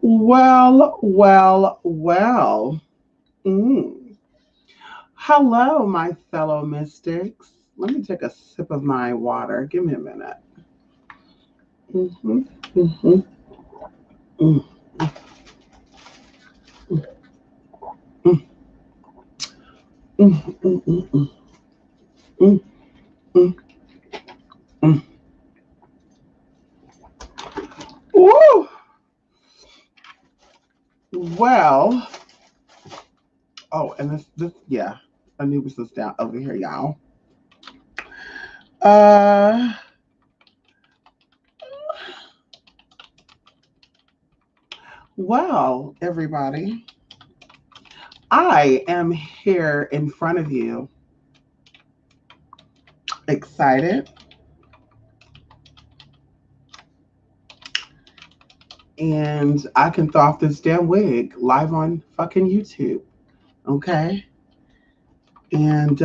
Well, well, well. Mm. Hello, my fellow mystics. Let me take a sip of my water. Give me a minute. Mm-hmm, mm-hmm, mm, mm, mm, mm, mm, mm, mm, mm, mm. Woo! Well, oh, and yeah, Anubis is down over here, y'all. Uh, well, everybody, I am here in front of you, excited, and I can throw off this damn wig live on fucking YouTube. Okay. And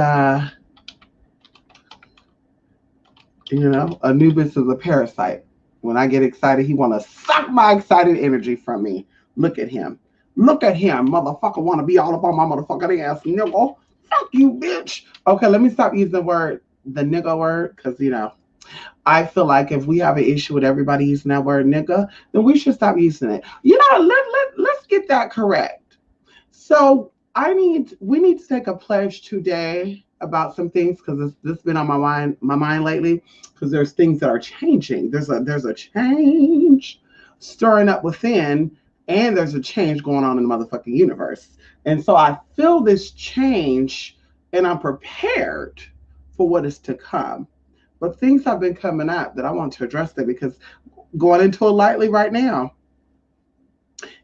Anubis is a parasite. When I get excited, he wanna suck my excited energy from me. Look at him. Look at him, motherfucker wanna be all up on my motherfucking ass, nigga. Fuck you, bitch. Okay, let me stop using the nigga word, because I feel like if we have an issue with everybody using that word nigga, then we should stop using it. Let's get that correct. So we need to take a pledge today about some things because this has been on my mind lately because there's things that are changing. There's a change stirring up within, and there's a change going on in the motherfucking universe. And so I feel this change, and I'm prepared for what is to come. But things have been coming up that I want to address them because going into it lightly right now,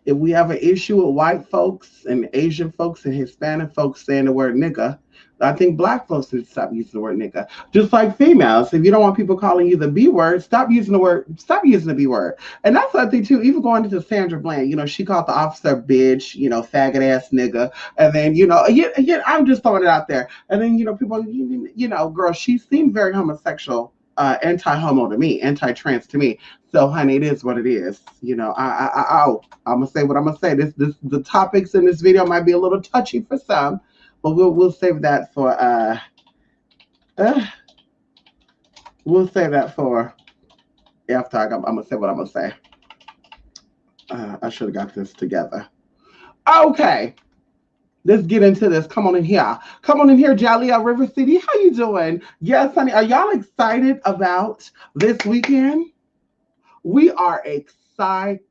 if we have an issue with white folks and Asian folks and Hispanic folks saying the word nigga, I think black folks should stop using the word nigga. Just like females, if you don't want people calling you the B word, stop using the B word. And that's what I think too, even going into Sandra Bland, she called the officer bitch, faggot ass nigga. And then, again, I'm just throwing it out there. And then, people, girl, she seemed very homosexual, anti-homo to me, anti-trans to me. So, honey, it is what it is. I'm gonna say what I'm gonna say. The topics in this video might be a little touchy for some, but we'll save that for uh we'll save that for after I'm gonna say what I'm gonna say. I should have got this together. Okay. Let's get into this. Come on in here. Come on in here, Jalea River City. How you doing? Yes, honey. Are y'all excited about this weekend? We are excited.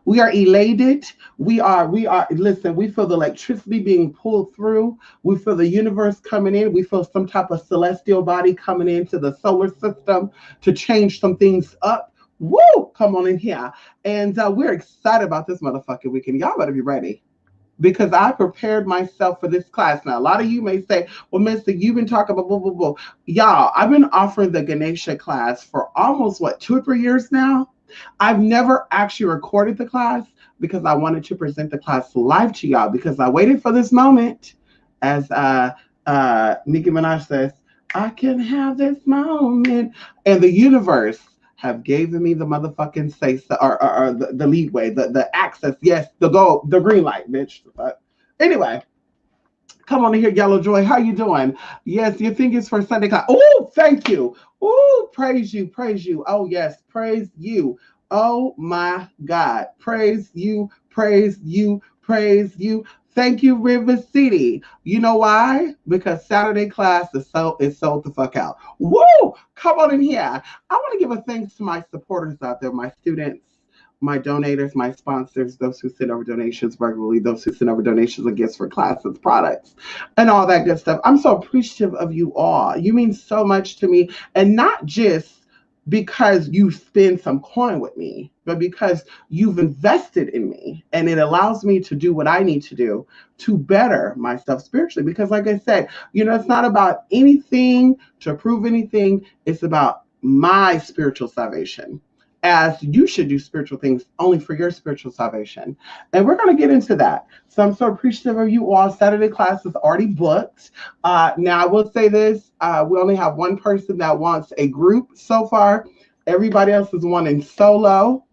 We are elated. Listen, we feel the electricity being pulled through. We feel the universe coming in. We feel some type of celestial body coming into the solar system to change some things up. Woo! Come on in here. And we're excited about this motherfucking weekend. Y'all better be ready because I prepared myself for this class. Now, a lot of you may say, well, Mister, you've been talking about blah, blah, blah. Y'all, I've been offering the Ganesha class for almost, 2 or 3 years now. I've never actually recorded the class because I wanted to present the class live to y'all because I waited for this moment. As Nicki Minaj says, I can have this moment. And the universe have given me the motherfucking say so, or the leadway, the access, yes, the green light, bitch. But anyway, come on in here, Yellow Joy. How you doing? Yes, you think it's for Sunday class. Oh, thank you. Oh, praise you, praise you. Oh, yes, praise you. Oh my God. Praise you, praise you, praise you. Thank you, River City. You know why? Because Saturday class is sold the fuck out. Woo! Come on in here. I want to give a thanks to my supporters out there, my students, my donators, my sponsors, those who send over donations regularly, those who send over donations and gifts for classes, products, and all that good stuff. I'm so appreciative of you all. You mean so much to me, and not just because you spend some coin with me, but because you've invested in me and it allows me to do what I need to do to better myself spiritually. Because, like I said, it's not about anything to prove anything, it's about my spiritual salvation. As you should do spiritual things only for your spiritual salvation. And we're going to get into that. So I'm so appreciative of you all. Saturday class is already booked. Now, I will say this. We only have one person that wants a group so far. Everybody else is wanting solo.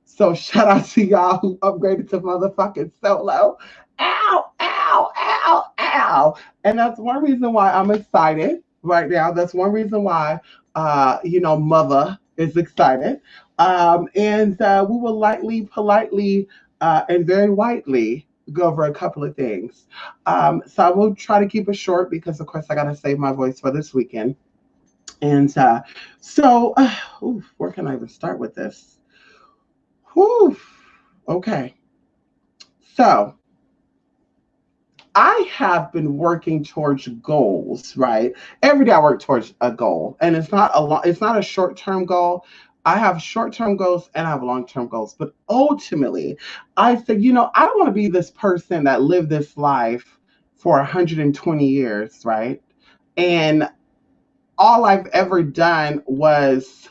So shout out to y'all who upgraded to motherfucking solo. Ow, ow, ow, ow. And that's one reason why I'm excited right now. That's one reason why, mother is excited. And we will lightly, politely, and very whitely go over a couple of things. So I will try to keep it short because, of course, I got to save my voice for this weekend. And where can I even start with this? Whew. Okay. So I have been working towards goals, right? Every day I work towards a goal, and it's not a short-term goal. I have short-term goals and I have long-term goals, but ultimately, I said, I don't want to be this person that lived this life for 120 years, right? And all I've ever done was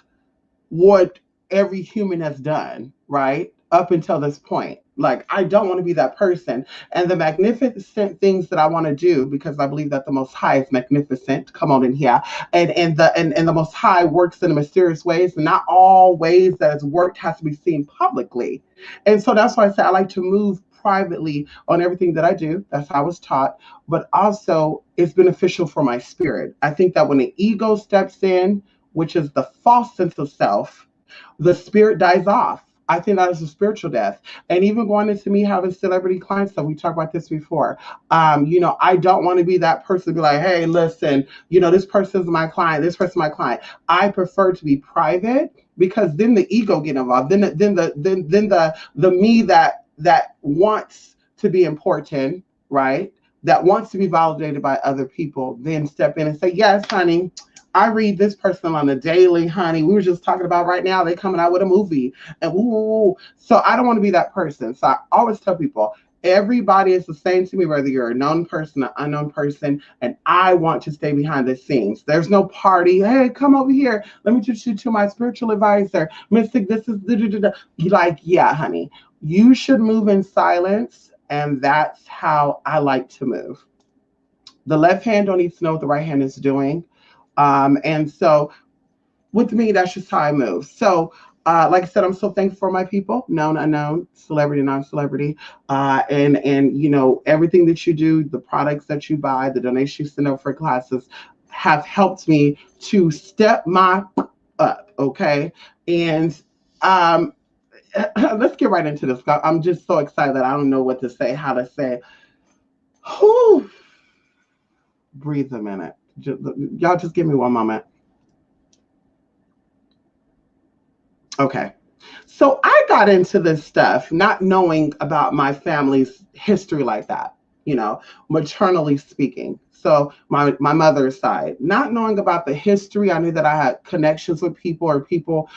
what every human has done, right? Up until this point. Like, I don't want to be that person. And the magnificent things that I want to do, because I believe that the Most High is magnificent. Come on in here. And the Most High works in mysterious ways. And not all ways that it's worked has to be seen publicly. And so that's why I say I like to move privately on everything that I do. That's how I was taught. But also, it's beneficial for my spirit. I think that when the ego steps in, which is the false sense of self, the spirit dies off. I think that is a spiritual death. And even going into me having celebrity clients, so we talked about this before. I don't want to be that person to be like, hey, listen, this person's my client, this person's my client. I prefer to be private because then the ego get involved. Then the me that wants to be important, right? That wants to be validated by other people, then step in and say, yes, honey, I read this person on a daily, honey. We were just talking about right now, they coming out with a movie. And ooh. So I don't want to be that person. So I always tell people, everybody is the same to me, whether you're a known person, an unknown person, and I want to stay behind the scenes. There's no party. Hey, come over here. Let me introduce you to my spiritual advisor. Mystic, this is you like, yeah, honey. You should move in silence, and that's how I like to move. The left hand don't need to know what the right hand is doing. And so with me, that's just how I move. So, like I said, I'm so thankful for my people, known, unknown, celebrity, non-celebrity, and everything that you do, the products that you buy, the donations you send out for classes, have helped me to step my up. Okay, and let's get right into this. I'm just so excited that I don't know what to say, how to say. Whew. Breathe a minute. Y'all just give me one moment. Okay. So I got into this stuff not knowing about my family's history like that, maternally speaking. So my mother's side, not knowing about the history, I knew that I had connections with people or people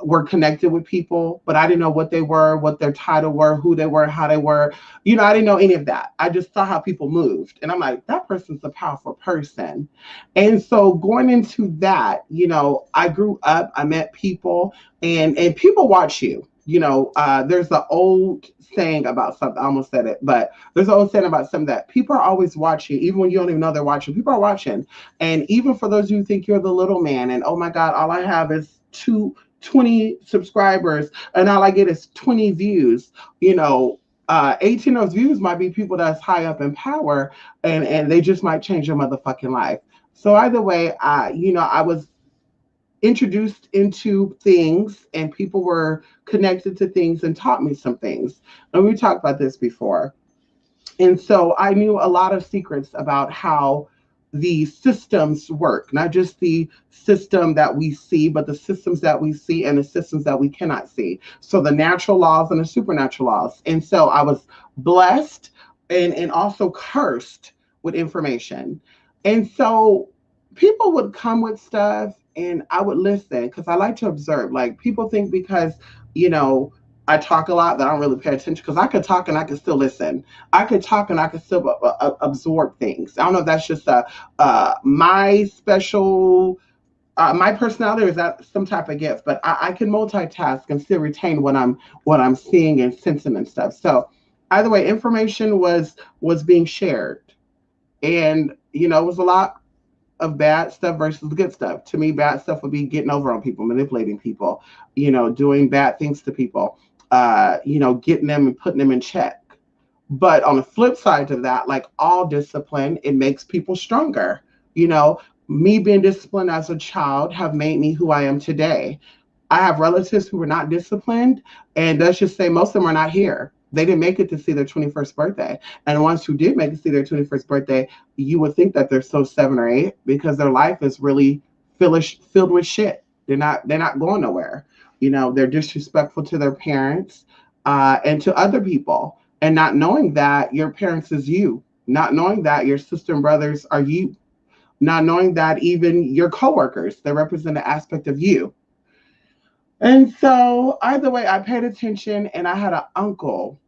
were connected with people, but I didn't know what they were, what their title were, who they were, how they were. I didn't know any of that. I just saw how people moved. And I'm like, that person's a powerful person. And so going into that, I grew up, I met people, and people watch you. There's an old saying about something. I almost said it, but there's an old saying about something that people are always watching, even when you don't even know they're watching. People are watching. And even for those of you who think you're the little man and, oh my God, all I have is 20 subscribers and all I get is 20 views, 18 of those views might be people that's high up in power, and they just might change your motherfucking life. So either way, I was introduced into things and people were connected to things and taught me some things. And we talked about this before. And so I knew a lot of secrets about how the systems work, not just the system that we see, but the systems that we see and the systems that we cannot see. So the natural laws and the supernatural laws. And so I was blessed and also cursed with information. And so people would come with stuff and I would listen because I like to observe. Like people think because, you know, I talk a lot that I don't really pay attention because I could talk and I could still listen. I could talk and I could still absorb things. I don't know if that's just my special, my personality, or is that some type of gift? But I can multitask and still retain what I'm seeing and sensing and stuff. So either way, information was being shared, and it was a lot of bad stuff versus the good stuff. To me, bad stuff would be getting over on people, manipulating people, doing bad things to people. getting them and putting them in check. But on the flip side of that, like all discipline, it makes people stronger. You know, me being disciplined as a child have made me who I am today. I have relatives who were not disciplined, and let's just say most of them are not here. They didn't make it to see their 21st birthday. And the ones who did make it to see their 21st birthday, you would think that they're so 7 or 8 because their life is really filled with shit. They're not going nowhere. They're disrespectful to their parents and to other people. And not knowing that your parents is you, not knowing that your sister and brothers are you, not knowing that even your coworkers, they represent an aspect of you. And so either way, I paid attention and I had an uncle,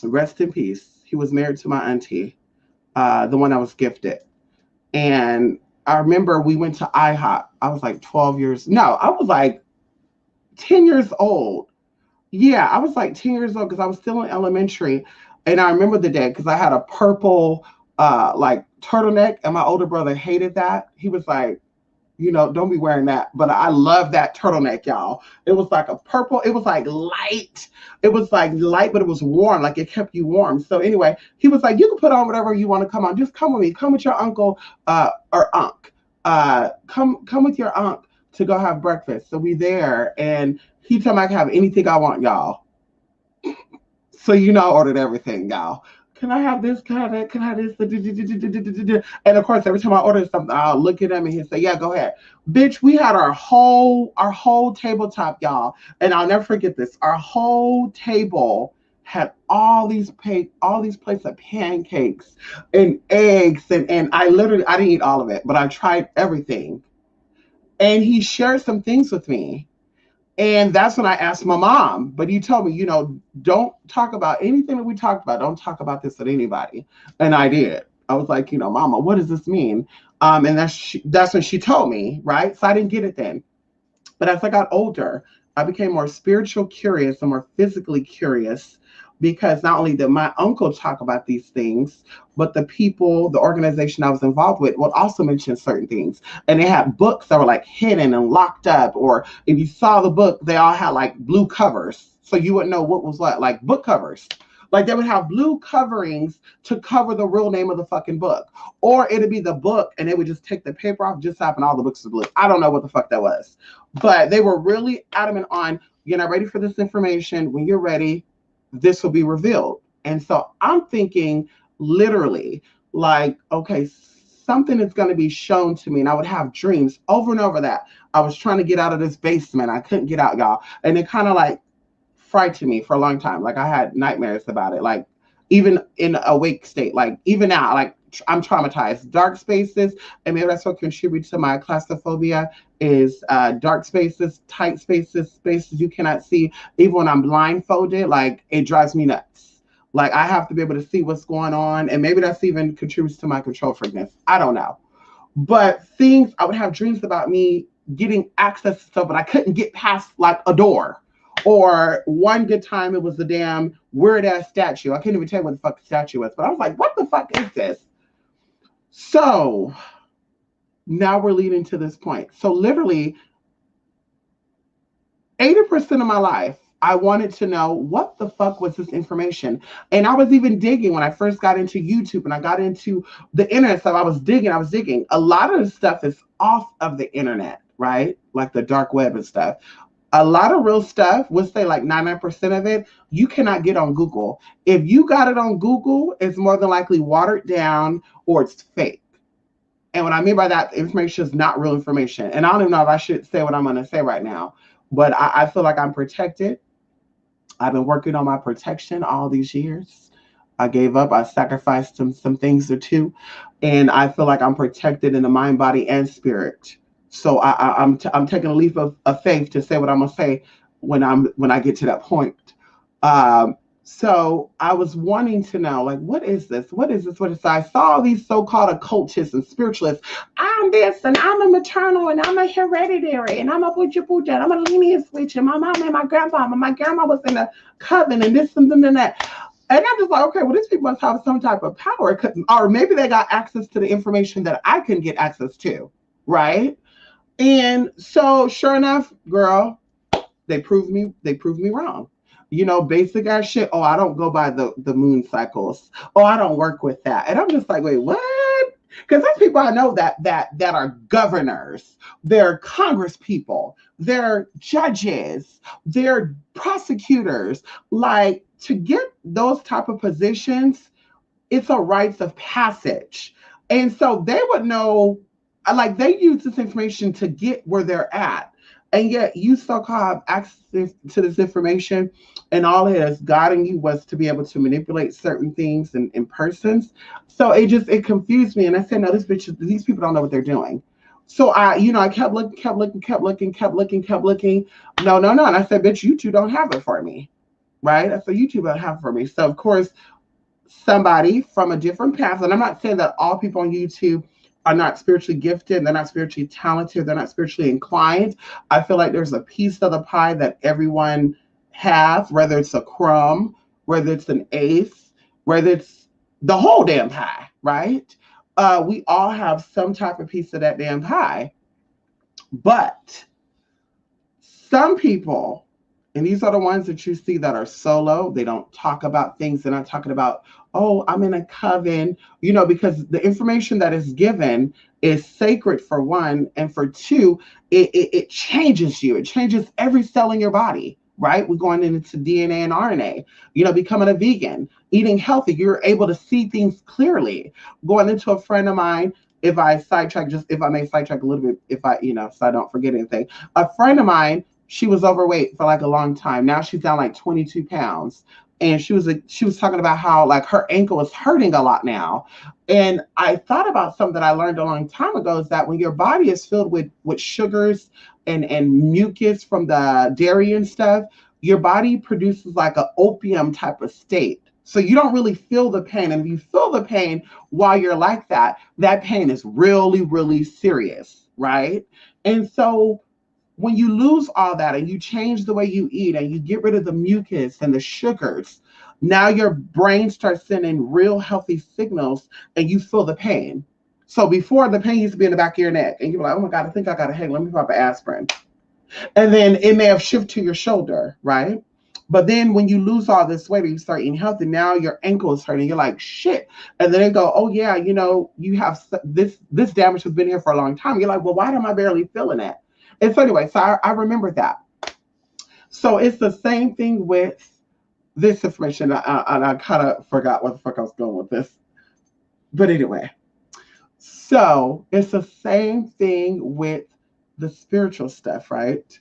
rest in peace. He was married to my auntie, the one I was gifted. And I remember we went to IHOP. I was like 12 years. No, I was like 10 years old. Yeah, I was like 10 years old because I was still in elementary. And I remember the day because I had a purple like turtleneck and my older brother hated that. He was like, don't be wearing that. But I love that turtleneck, y'all. It was like a purple. It was like light. It was like light, but it was warm. Like it kept you warm. So anyway, he was like, you can put on whatever you want to come on. Just come with me. Come with your uncle or unc. Come with your unc to go have breakfast. So we there. And he told me I can have anything I want, y'all. So I ordered everything, y'all. Can I have this? Can I have that? Can I have this? And of course, every time I order something, I'll look at him and he'll say, "Yeah, go ahead." Bitch, we had our whole tabletop, y'all. And I'll never forget this. Our whole table had all these plates of pancakes and eggs, and I didn't eat all of it, but I tried everything. And he shared some things with me. And that's when I asked my mom, but he told me, don't talk about anything that we talked about. Don't talk about this with anybody. And I did. I was like, Mama, what does this mean? And that's when she told me, right? So I didn't get it then. But as I got older, I became more spiritual curious and more physically curious because not only did my uncle talk about these things, but the organization I was involved with would also mention certain things. And they had books that were like hidden and locked up, or if you saw the book, they all had like blue covers. So you wouldn't know what was what, like book covers. Like they would have blue coverings to cover the real name of the fucking book. Or it'd be the book and they would just take the paper off, just happened all the books are blue. I don't know what the fuck that was. But they were really adamant on, you're not ready for this information. When you're ready, this will be revealed. And so I'm thinking literally like, okay, something is going to be shown to me. And I would have dreams over and over that I was trying to get out of this basement. I couldn't get out, y'all. And it kind of like frightened me for a long time. Like I had nightmares about it. Like even in awake state, like even now, like I'm traumatized. Dark spaces, and maybe that's what contributes to my claustrophobia is dark spaces, tight spaces, spaces you cannot see. Even when I'm blindfolded, like it drives me nuts. Like I have to be able to see what's going on, and maybe that's even contributes to my control freakness. I don't know. But I would have dreams about me getting access to stuff, but I couldn't get past like a door. Or one good time, it was a damn weird ass statue. I couldn't even tell you what the fuck the statue was, but I was like, what the fuck is this? So now we're leading to this point. So literally 80% of my life, I wanted to know what the fuck was this information. And I was even digging when I first got into YouTube and I got into the internet stuff. I was digging. A lot of the stuff is off of the internet, right? Like the dark web and stuff. A lot of real stuff, we'll say like 99% of it, you cannot get on Google. If you got it on Google, it's more than likely watered down or it's fake. And what I mean by that, information is not real information. And I don't even know if I should say what I'm going to say right now, but I feel like I'm protected. I've been working on my protection all these years. I gave up. I sacrificed some things or two. And I feel like I'm protected in the mind, body, and spirit. So I'm taking a leap of faith to say what I'm gonna say when I get to that point. So I was wanting to know, like, what is this? What is this? What is this? I saw these so-called occultists and spiritualists. I'm this, and I'm a maternal, and I'm a hereditary, and I'm a puja, and I'm a lineage switch, and my mom and my grandma was in a coven, and this and that. And I'm just like, okay, well, these people must have some type of power, or maybe they got access to the information that I couldn't get access to, right? And so sure enough, girl, they proved me wrong. basic ass shit. Oh, I don't go by the moon cycles. Oh, I don't work with that. And I'm just like, wait, what? Because there's people I know that are governors, they're congress people, they're judges, they're prosecutors. Like, to get those type of positions, it's a rites of passage. And so they would know, like, they use this information to get where they're at. And yet you so-called have access to this information, and all it has gotten you was to be able to manipulate certain things and persons. So it confused me. And I said, no, these people don't know what they're doing. So I kept looking, kept looking, kept looking, kept looking, kept looking. No, no, no. And I said, bitch, you two don't have it for me. Right? I said, you two don't have it for me. So of course, somebody from a different path. And I'm not saying that all people on YouTube are not spiritually gifted, they're not spiritually talented, they're not spiritually inclined. I feel like there's a piece of the pie that everyone has, whether it's a crumb, whether it's an eighth, whether it's the whole damn pie, right? We all have some type of piece of that damn pie. But some people, and these are the ones that you see that are solo, they don't talk about things. They're not talking about, oh, I'm in a coven, because the information that is given is sacred, for one. And for two, it changes you. It changes every cell in your body, right? We're going into DNA and RNA, becoming a vegan, eating healthy. You're able to see things clearly. Going into a friend of mine, if I may sidetrack a little bit, so I don't forget anything. A friend of mine, she was overweight for like a long time. Now she's down like 22 pounds. And she was talking about how, like, her ankle is hurting a lot now. And I thought about something that I learned a long time ago, is that when your body is filled with sugars and mucus from the dairy and stuff, your body produces like an opium type of state. So you don't really feel the pain. And if you feel the pain while you're like that, that pain is really, really serious, right? And so when you lose all that and you change the way you eat and you get rid of the mucus and the sugars, now your brain starts sending real healthy signals and you feel the pain. So before, the pain used to be in the back of your neck and you're like, oh my God, I think I got a headache. Let me pop an aspirin. And then it may have shifted to your shoulder, right? But then when you lose all this weight and you start eating healthy, now your ankle is hurting. You're like, shit. And then they go, oh yeah, you have this damage has been here for a long time. You're like, well, why am I barely feeling it? And so anyway, so I remember that. So it's the same thing with this information. I kind of forgot what the fuck I was going with this. But anyway, so it's the same thing with the spiritual stuff, right?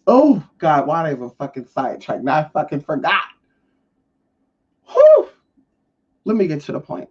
Oh, God, why did I even fucking sidetrack? Now I fucking forgot. Whew. Let me get to the point.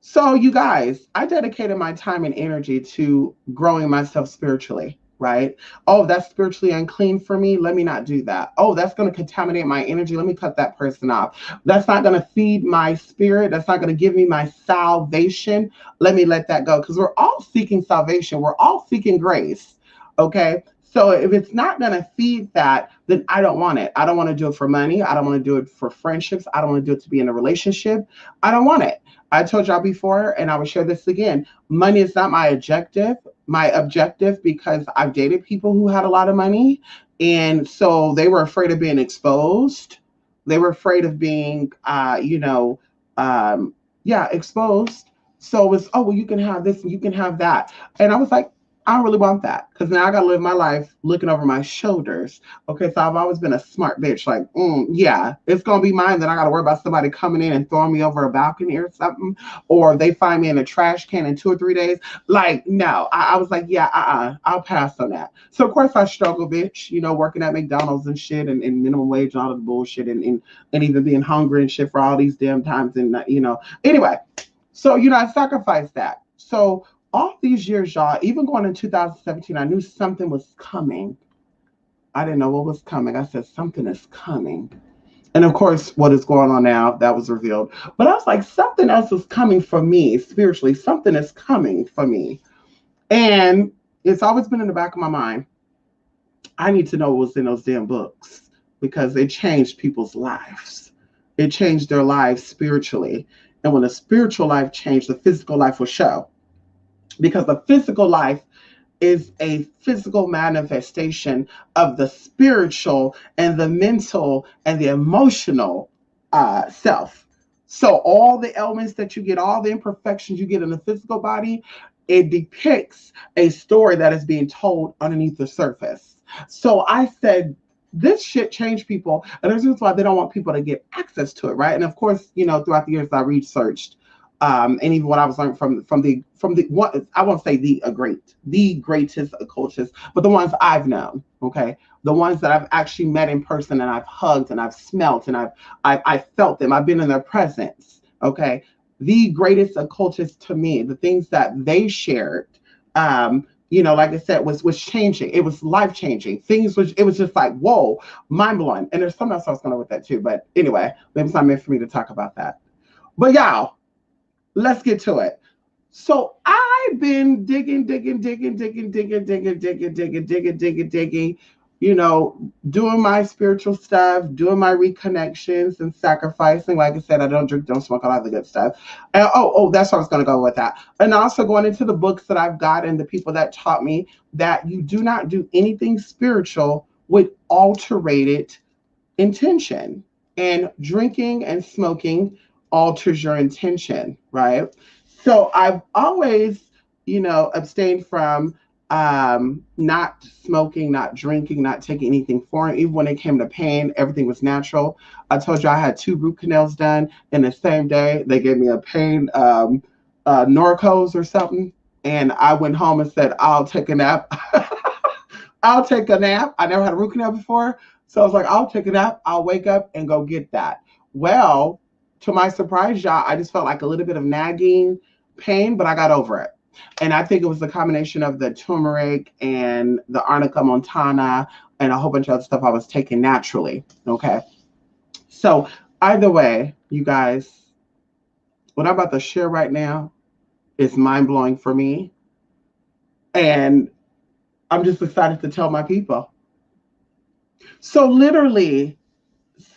So you guys, I dedicated my time and energy to growing myself spiritually, right? Oh, that's spiritually unclean for me. Let me not do that. Oh, that's going to contaminate my energy. Let me cut that person off. That's not going to feed my spirit. That's not going to give me my salvation. Let me let that go, because we're all seeking salvation. We're all seeking grace. Okay. So if it's not going to feed that, then I don't want it. I don't want to do it for money. I don't want to do it for friendships. I don't want to do it to be in a relationship. I don't want it. I told y'all before, and I will share this again. Money is not my objective. My objective, because I've dated people who had a lot of money, and so they were afraid of being exposed. They were afraid of being, exposed. So it's, oh, well, you can have this and you can have that. And I was like, I don't really want that, because now I got to live my life looking over my shoulders. Okay, so I've always been a smart bitch. Like, yeah, it's going to be mine. Then I got to worry about somebody coming in and throwing me over a balcony or something. Or they find me in a trash can in 2 or 3 days. Like, no, I was like, yeah, I'll pass on that. So, of course, I struggle, bitch, working at McDonald's and shit, and minimum wage and all of the bullshit, and even being hungry and shit for all these damn times. And, anyway, so, I sacrificed that. So, all these years, y'all, even going in 2017, I knew something was coming. I didn't know what was coming. I said, something is coming. And of course, what is going on now, that was revealed. But I was like, something else is coming for me spiritually. Something is coming for me. And it's always been in the back of my mind. I need to know what was in those damn books, because it changed people's lives. It changed their lives spiritually. And when the spiritual life changed, the physical life will show. Because the physical life is a physical manifestation of the spiritual and the mental and the emotional self. So all the elements that you get, all the imperfections you get in the physical body, it depicts a story that is being told underneath the surface. So I said, this shit changed people, and there's reasons why they don't want people to get access to it, right? And of course, throughout the years I researched, and even what I was learning from the one, I won't say the greatest occultists, but the ones I've known, okay, the ones that I've actually met in person and I've hugged and I've smelt and I've felt them, I've been in their presence, okay. The greatest occultists to me, the things that they shared, like I said, was changing. It was life changing. It was just like, whoa, mind blowing. And there's something else I was going to with that too. But anyway, maybe it's not meant for me to talk about that. But y'all, let's get to it. So I've been digging, doing my spiritual stuff, doing my reconnections and sacrificing. Like I said, I don't drink, don't smoke, a lot of the good stuff. And that's where I was going to go with that. And also going into the books that I've got and the people that taught me that you do not do anything spiritual with alterated intention. And drinking and smoking alters your intention, right? So I've always, abstained from not smoking, not drinking, not taking anything foreign. Even when it came to pain, everything was natural. I told you I had 2 root canals done in the same day. They gave me a pain Norcos or something. And I went home and said, I'll take a nap. I'll take a nap. I never had a root canal before. So I was like, I'll take a nap. I'll wake up and go get that. Well, to my surprise, y'all, I just felt like a little bit of nagging pain, but I got over it. And I think it was the combination of the turmeric and the arnica montana and a whole bunch of other stuff I was taking naturally. Okay. So either way, you guys, what I'm about to share right now is mind blowing for me. And I'm just excited to tell my people. So literally,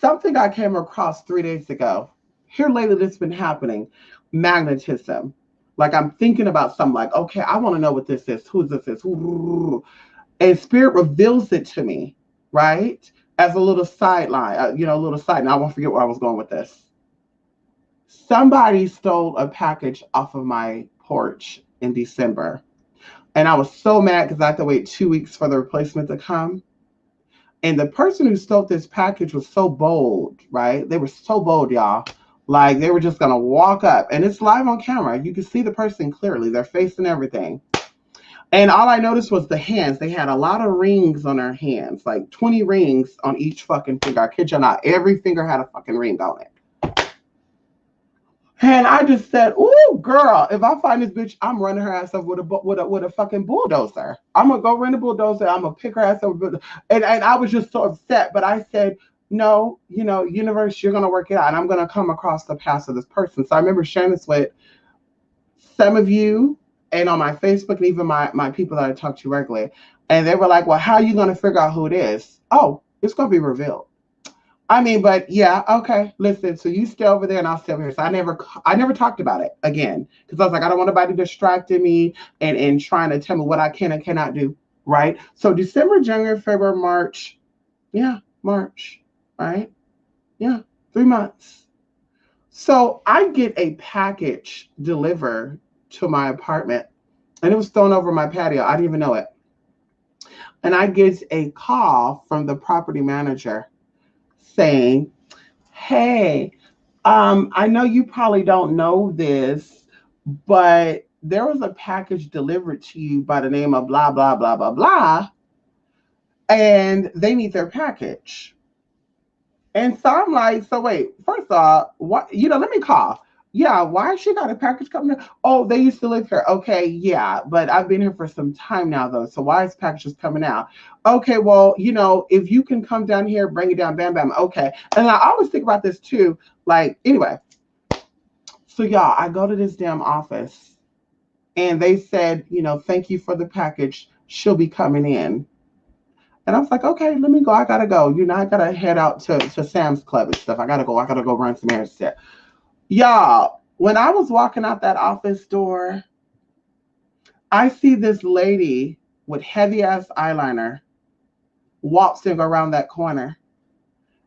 something I came across 3 days ago. Here lately, that's been happening. Magnetism. Like I'm thinking about something like, okay, I want to know what this is. Who this is? And Spirit reveals it to me, right? As a little sideline, a little side. And I won't forget where I was going with this. Somebody stole a package off of my porch in December. And I was so mad because I had to wait 2 weeks for the replacement to come. And the person who stole this package was so bold, right? They were so bold, y'all. Like they were just going to walk up. And it's live on camera. You can see the person clearly, their face and everything. And all I noticed was the hands. They had a lot of rings on their hands, like 20 rings on each fucking finger. I kid you not. Every finger had a fucking ring on it. And I just said, "Ooh, girl, if I find this bitch, I'm running her ass up with a fucking bulldozer. I'm gonna go run a bulldozer. I'm gonna pick her ass up." And I was just so upset. But I said, "No, universe, you're gonna work it out, and I'm gonna come across the path of this person." So I remember sharing this with some of you, and on my Facebook, and even my people that I talk to regularly, and they were like, "Well, how are you gonna figure out who it is?" Oh, it's gonna be revealed. I mean, but yeah, okay. Listen, so you stay over there and I'll stay over here. So I never talked about it again because I was like, I don't want nobody distracting me and trying to tell me what I can and cannot do. Right. So December, January, February, March. Yeah, March. Right. Yeah, 3 months. So I get a package delivered to my apartment and it was thrown over my patio. I didn't even know it. And I get a call from the property manager saying, hey, I know you probably don't know this, but there was a package delivered to you by the name of blah, blah, blah, blah, blah, and they need their package. And so I'm like, so wait, first off, what, let me call. Yeah, why she got a package coming in? Oh, they used to live here. Okay, yeah, but I've been here for some time now, though. So why is packages coming out? Okay, well, if you can come down here, bring it down, bam, bam. Okay. And I always think about this too. Like, anyway. So y'all, I go to this damn office and they said, thank you for the package. She'll be coming in. And I was like, okay, let me go. I gotta go. I gotta head out to Sam's Club and stuff. I gotta go run some errands there. Y'all, when I was walking out that office door, I see this lady with heavy ass eyeliner waltzing around that corner.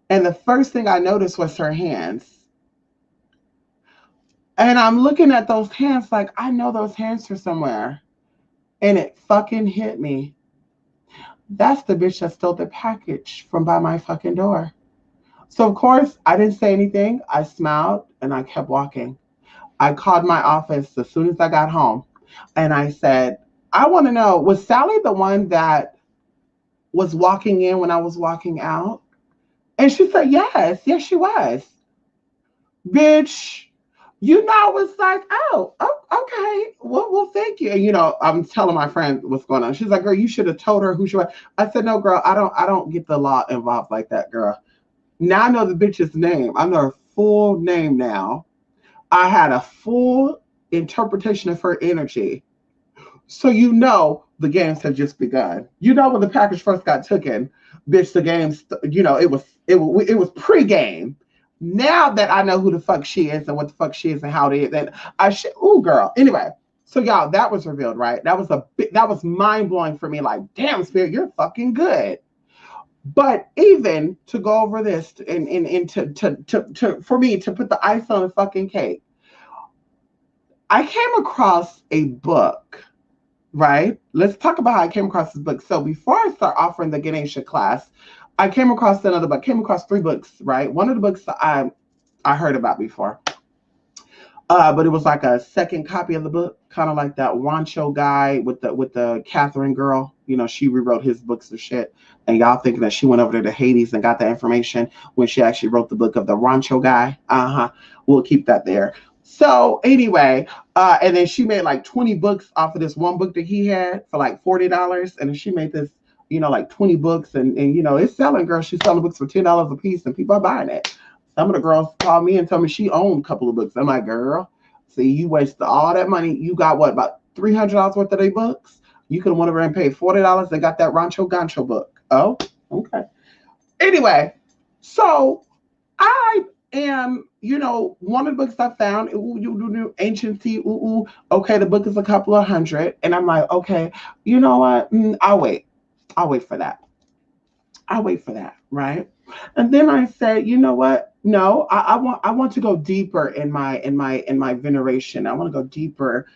And the first thing I noticed was her hands. And I'm looking at those hands like, I know those hands from somewhere. And it fucking hit me. That's the bitch that stole the package from by my fucking door. So, of course, I didn't say anything. I smiled and I kept walking. I called my office as soon as I got home. And I said, I want to know, was Sally the one that was walking in when I was walking out? And she said, yes, yes, she was. Bitch, it's like, okay, well, thank you. And I'm telling my friend what's going on. She's like, girl, you should have told her who she was. I said, no, girl, I don't get the law involved like that, girl. Now I know the bitch's name. I know her full name now. I had a full interpretation of her energy. So the games have just begun. When the package first got taken, bitch, the games, it was pre-game. Now that I know who the fuck she is and what the fuck she is and how it is, then I should. Ooh, girl. Anyway, so y'all, that was revealed, right? That was mind blowing for me. Like, damn, Spirit, you're fucking good. But even to go over this and for me to put the ice on the fucking cake, I came across a book, right? Let's talk about how I came across this book. So before I start offering the Ganesha class, I came across another book. Came across 3 books, right? One of the books I heard about before, but it was like a second copy of the book, kind of like that Rancho guy with the Catherine girl. She rewrote his books and shit, and y'all thinking that she went over there to Hades and got that information when she actually wrote the book of the Rancho guy. We'll keep that there. So anyway, and then she made like 20 books off of this one book that he had for like $40, and then she made this, like 20 books, and it's selling, girl. She's selling books for $10 a piece, and people are buying it. Some of the girls called me and told me she owned a couple of books. I'm like, girl, see, you wasted all that money. You got what, about $300 worth of their books? You could have went over and paid $40 and got that Rancho Gancho book. Oh, okay. Anyway, so I am, one of the books I found, Ancient Tea, okay, the book is a couple of $100. And I'm like, okay, you know what? I'll wait. I'll wait for that. I'll wait for that, right? And then I said, you know what? No, I want to go deeper in my veneration. I want to go deeper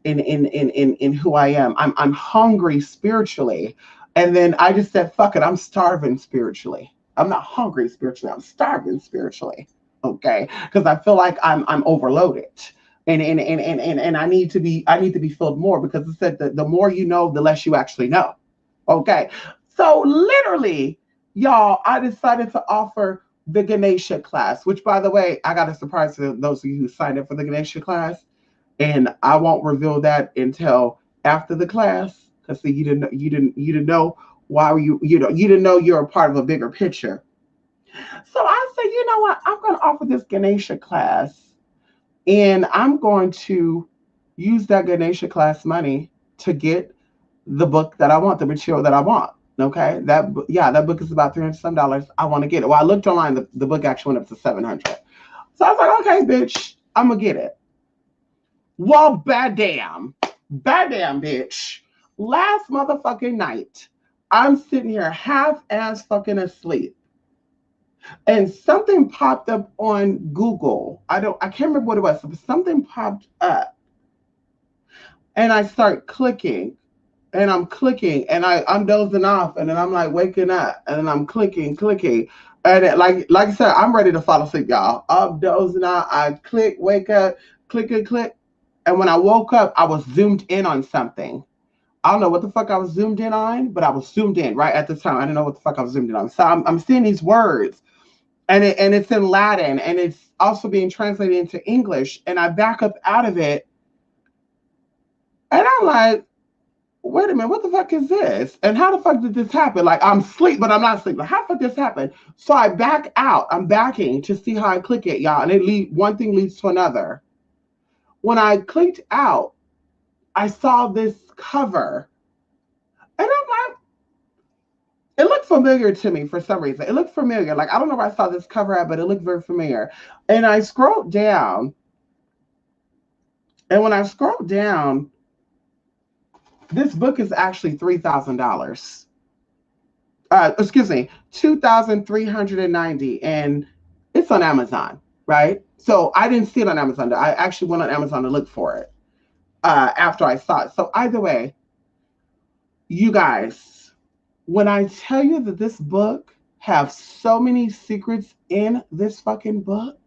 in who I am. I'm hungry spiritually. And then I just said, fuck it, I'm starving spiritually. I'm not hungry spiritually, I'm starving spiritually. Okay. Because I feel like I'm overloaded. And I need to be filled more, because it said that the more you know, the less you actually know. Okay. So literally, y'all, I decided to offer the Ganesha class, which, by the way, I got a surprise for those of you who signed up for the Ganesha class. And I won't reveal that until after the class. Because see, you didn't know why you didn't know you're a part of a bigger picture. So I said, you know what? I'm going to offer this Ganesha class, and I'm going to use that Ganesha class money to get the book that I want, the material that I want. Okay, that book is about $300 some. I want to get it. Well, I looked online. The book actually went up to $700. So I was like, okay, bitch, I'm gonna get it. Well, bad damn, bitch. Last motherfucking night, I'm sitting here half ass fucking asleep, and something popped up on Google. I can't remember what it was, but something popped up, and I start clicking. And I'm clicking, and I'm dozing off, and then I'm like waking up, and then I'm clicking, and like I said, I'm ready to fall asleep, y'all. I'm dozing out. I click, wake up, click, and when I woke up, I was zoomed in on something. I don't know what the fuck I was zoomed in on, but I was zoomed in right at the time. I didn't know what the fuck I was zoomed in on. So I'm seeing these words, and it's in Latin, and it's also being translated into English, and I back up out of it, and I'm like, wait a minute, what the fuck is this? And how the fuck did this happen? Like, I'm asleep, but I'm not asleep. Like, how the fuck this happen? So I back out. I'm backing to see how I click it, y'all. And one thing leads to another. When I clicked out, I saw this cover. And I'm like, it looked familiar to me for some reason. It looked familiar. Like, I don't know where I saw this cover at, but it looked very familiar. And I scrolled down. And when I scrolled down, This book is actually $3,000. Excuse me, 2,390, and it's on Amazon, right? So I didn't see it on Amazon. I actually went on Amazon to look for it after I saw it. So either way, you guys, when I tell you that this book have so many secrets in this fucking book,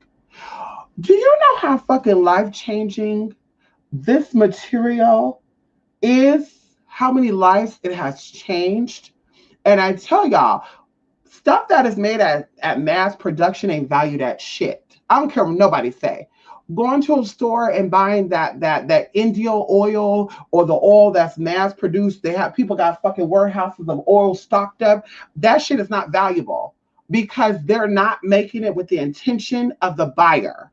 do you know how fucking life changing this material is? How many lives it has changed? And I tell y'all, stuff that is made at mass production ain't valued at shit. I don't care what nobody say. Going to a store and buying that India oil or the oil that's mass produced, they have people got fucking warehouses of oil stocked up. That shit is not valuable because they're not making it with the intention of the buyer.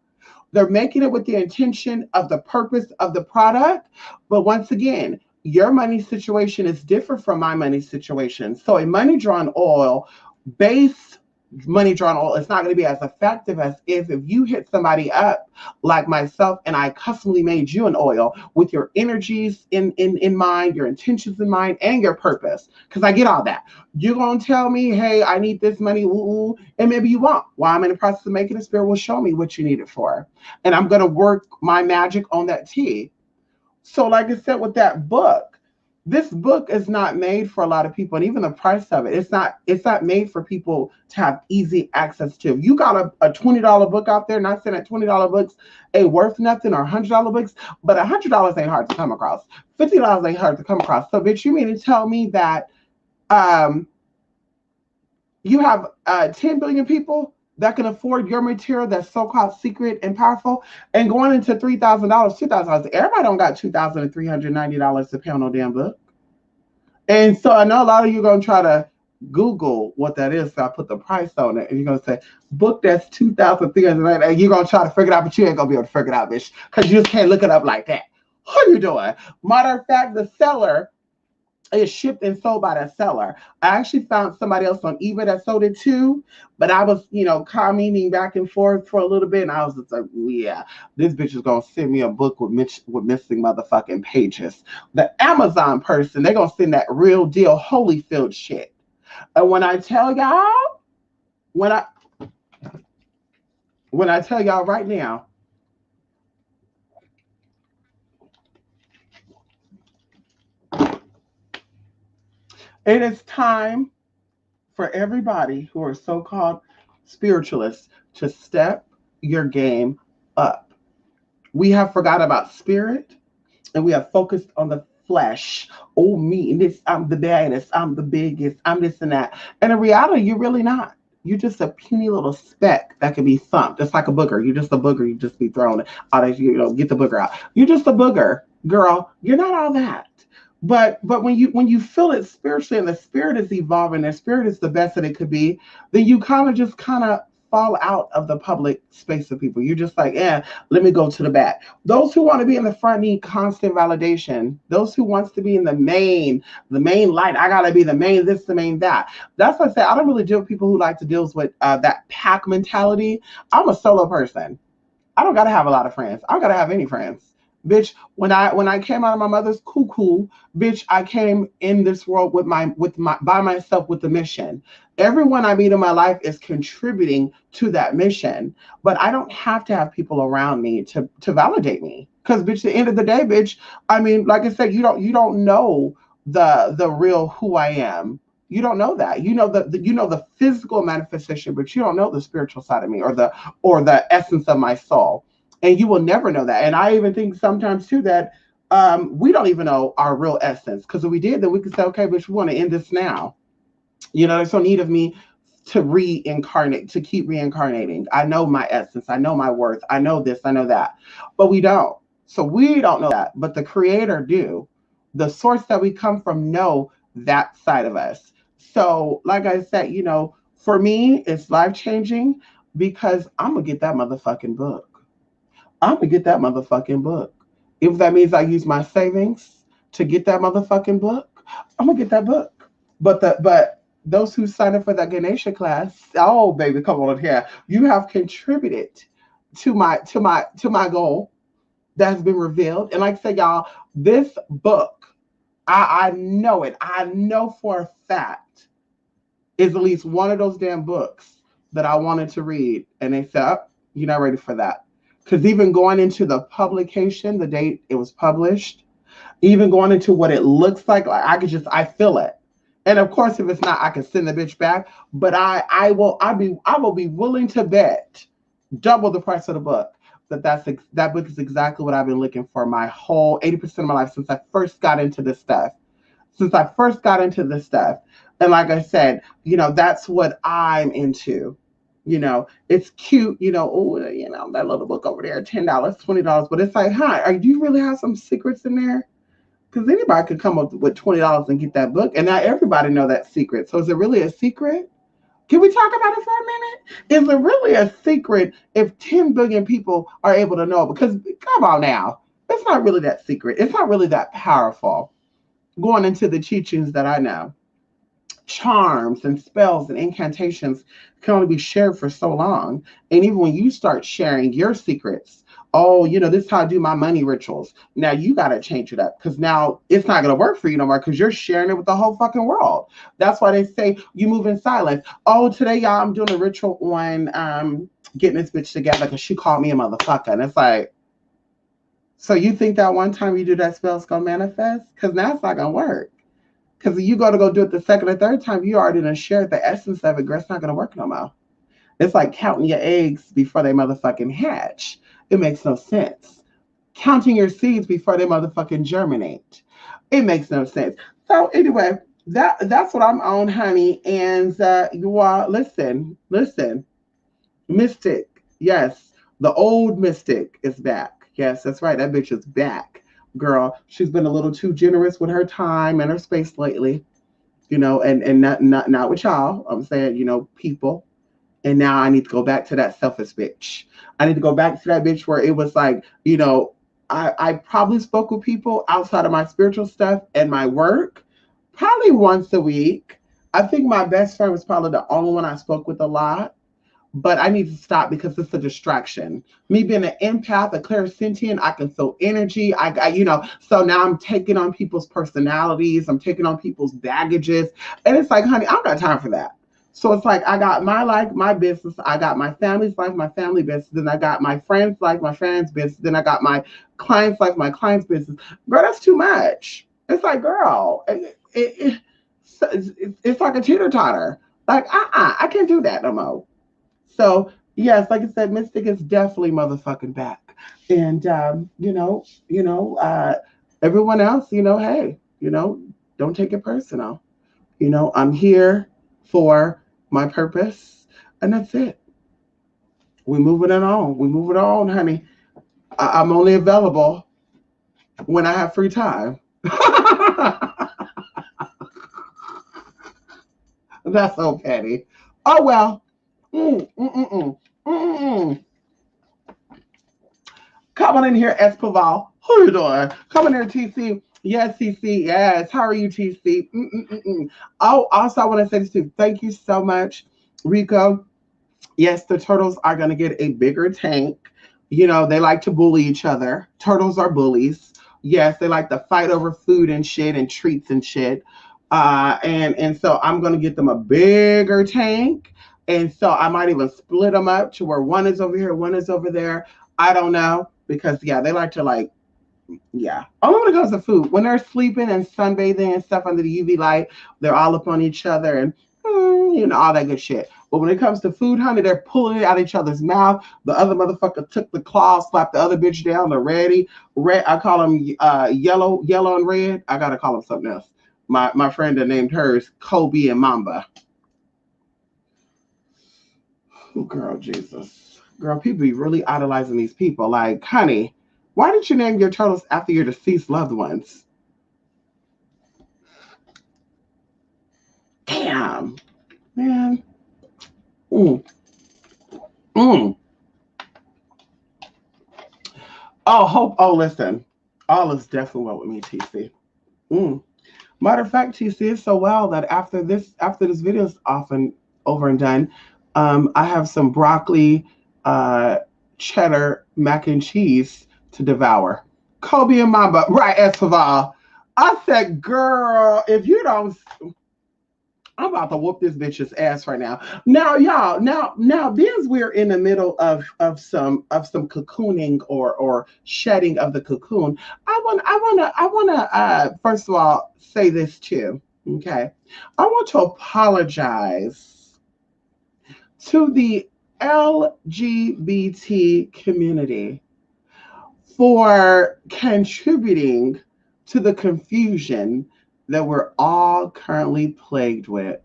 They're making it with the intention of the purpose of the product. But once again, your money situation is different from my money situation. So a money drawn oil, base money drawn oil, is not going to be as effective as if you hit somebody up like myself and I customly made you an oil with your energies in mind, your intentions in mind, and your purpose. Because I get all that. You're going to tell me, hey, I need this money, ooh, and maybe you won't. While I'm in the process of making it, Spirit will show me what you need it for. And I'm going to work my magic on that tea. So, like I said, with that book, this book is not made for a lot of people, and even the price of it, it's not made for people to have easy access to. You got a $20 book out there, not saying that $20 books ain't worth nothing, or $100 books, but $100 ain't hard to come across. $50 ain't hard to come across. So, bitch, you mean to tell me that um, you have 10 billion people that can afford your material that's so-called secret and powerful, and going into $3,000, $2,000. Everybody don't got $2,390 to pay on no damn book. And so I know a lot of you are gonna try to Google what that is. So I put the price on it, and you're gonna say book that's 2,390, and you're gonna try to figure it out, but you ain't gonna be able to figure it out, bitch, because you just can't look it up like that. What are you doing? Matter of fact, the seller is shipped and sold by that seller. I actually found somebody else on eBay that sold it too, but I was, commenting back and forth for a little bit, and I was just like, yeah, this bitch is gonna send me a book with missing motherfucking pages. The Amazon person, they're gonna send that real deal Holyfield shit. And when I when I tell y'all right now, it is time for everybody who are so-called spiritualists to step your game up. We have forgot about spirit, and we have focused on the flesh. Oh, me, and this, I'm the baddest, I'm the biggest, I'm this and that. And in reality, you're really not. You're just a puny little speck that can be thumped. It's like a booger. You're just a booger. You just be thrown out of, get the booger out. You're just a booger, girl. You're not all that. But when you feel it spiritually, and the spirit is evolving, the spirit is the best that it could be, then you kind of fall out of the public space of people. You're just like, let me go to the back. Those who want to be in the front need constant validation. Those who wants to be in the main light. I gotta be the main this, the main that. That's what I say. I don't really deal with people who like to deal with that pack mentality. I'm a solo person. I don't gotta have a lot of friends. I don't gotta have any friends. Bitch, when I came out of my mother's cuckoo, bitch, I came in this world with my by myself with the mission. Everyone I meet in my life is contributing to that mission. But I don't have to have people around me to validate me. Because bitch, at the end of the day, bitch, I mean, like I said, you don't know the real who I am. You don't know that. You know the physical manifestation, but you don't know the spiritual side of me, or the essence of my soul. And you will never know that. And I even think sometimes too that we don't even know our real essence. Because if we did, then we could say, okay, but we want to end this now. There's no need of me to reincarnate, to keep reincarnating. I know my essence. I know my worth. I know this. I know that. But we don't. So we don't know that. But the creator do. The source that we come from know that side of us. So like I said, for me, it's life changing because I'm going to get that motherfucking book. I'm going to get that motherfucking book. If that means I use my savings to get that motherfucking book, I'm going to get that book. But those who sign up for that Ganesha class, oh baby, come on here. You have contributed to my goal that has been revealed. And like I said, y'all, this book, I know it. I know for a fact is at least one of those damn books that I wanted to read. And they said, oh, you're not ready for that. Because even going into the publication, the date it was published, even going into what it looks like I feel it. And of course, if it's not, I can send the bitch back. But I will be willing to bet double the price of the book that book is exactly what I've been looking for my whole 80% of my life since I first got into this stuff. And like I said, that's what I'm into. It's cute, oh, that little book over there, $10, $20. But it's like, hi, do you really have some secrets in there? Because anybody could come up with $20 and get that book. And not everybody know that secret. So is it really a secret? Can we talk about it for a minute? Is it really a secret if 10 billion people are able to know? Because come on now, it's not really that secret. It's not really that powerful. Going into the teachings that I know, charms and spells and incantations can only be shared for so long. And even when you start sharing your secrets, oh, this is how I do my money rituals. Now you got to change it up because now it's not going to work for you no more because you're sharing it with the whole fucking world. That's why they say you move in silence. Oh, today, y'all, I'm doing a ritual on getting this bitch together because she called me a motherfucker. And it's like, so you think that one time you do that spell is going to manifest? Because now it's not going to work. Because if you go do it the second or third time, you already done shared the essence of it, girl, it's not going to work no more. It's like counting your eggs before they motherfucking hatch. It makes no sense. Counting your seeds before they motherfucking germinate. It makes no sense. So anyway, that's what I'm on, honey. And you are, listen. Mystic, yes. The old mystic is back. Yes, that's right. That bitch is back. Girl, she's been a little too generous with her time and her space lately. And not with y'all. I'm saying, people. And now I need to go back to that selfish bitch. I need to go back to that bitch where it was like, I probably spoke with people outside of my spiritual stuff and my work probably once a week. I think my best friend was probably the only one I spoke with a lot. But I need to stop because it's a distraction. Me being an empath, a clairsentient, I can feel energy. So now I'm taking on people's personalities. I'm taking on people's baggages. And it's like, honey, I don't got time for that. So it's like I got my life, my business. I got my family's life, my family business. Then I got my friend's life, my friend's business. Then I got my client's life, my client's business. Girl, that's too much. It's like, girl, it's like a teeter-totter. Like, I can't do that no more. So yes, like I said, Mystic is definitely motherfucking back. And everyone else, hey, don't take it personal. I'm here for my purpose, and that's it. We moving it on. We move it on, honey. I'm only available when I have free time. That's so petty. Oh well. Mm, mm, mm, mm, mm, mm. Come on in here, Escoval. Who are you doing? Come in here, TC. Yes, TC. Yes. How are you, TC? Oh, also, I want to say this too. Thank you so much, Rico. Yes, the turtles are going to get a bigger tank. They like to bully each other. Turtles are bullies. Yes, they like to fight over food and shit and treats and shit. And so I'm going to get them a bigger tank. And so I might even split them up to where one is over here, one is over there. I don't know. Because, yeah, they like to only when it comes to food. When they're sleeping and sunbathing and stuff under the UV light, they're all up on each other and, all that good shit. But when it comes to food, honey, they're pulling it out of each other's mouth. The other motherfucker took the claw, slapped the other bitch down. They're ready. Red, I call them yellow and red. I got to call them something else. My friend that named hers Kobe and Mamba. Oh, girl, Jesus. Girl, people be really idolizing these people. Like, honey, why did you name your turtles after your deceased loved ones? Damn. Man. Oh, hope. Oh, listen. All is definitely well with me, TC. Matter of fact, TC is so well that after this video is often over and done, I have some broccoli, cheddar mac and cheese to devour. Kobe and Mamba, right, Escobar. I said, girl, if you don't, I'm about to whoop this bitch's ass right now. Now, y'all, now, because we're in the middle of some cocooning or shedding of the cocoon, I wanna first of all say this too. Okay, I want to apologize to the LGBT community for contributing to the confusion that we're all currently plagued with.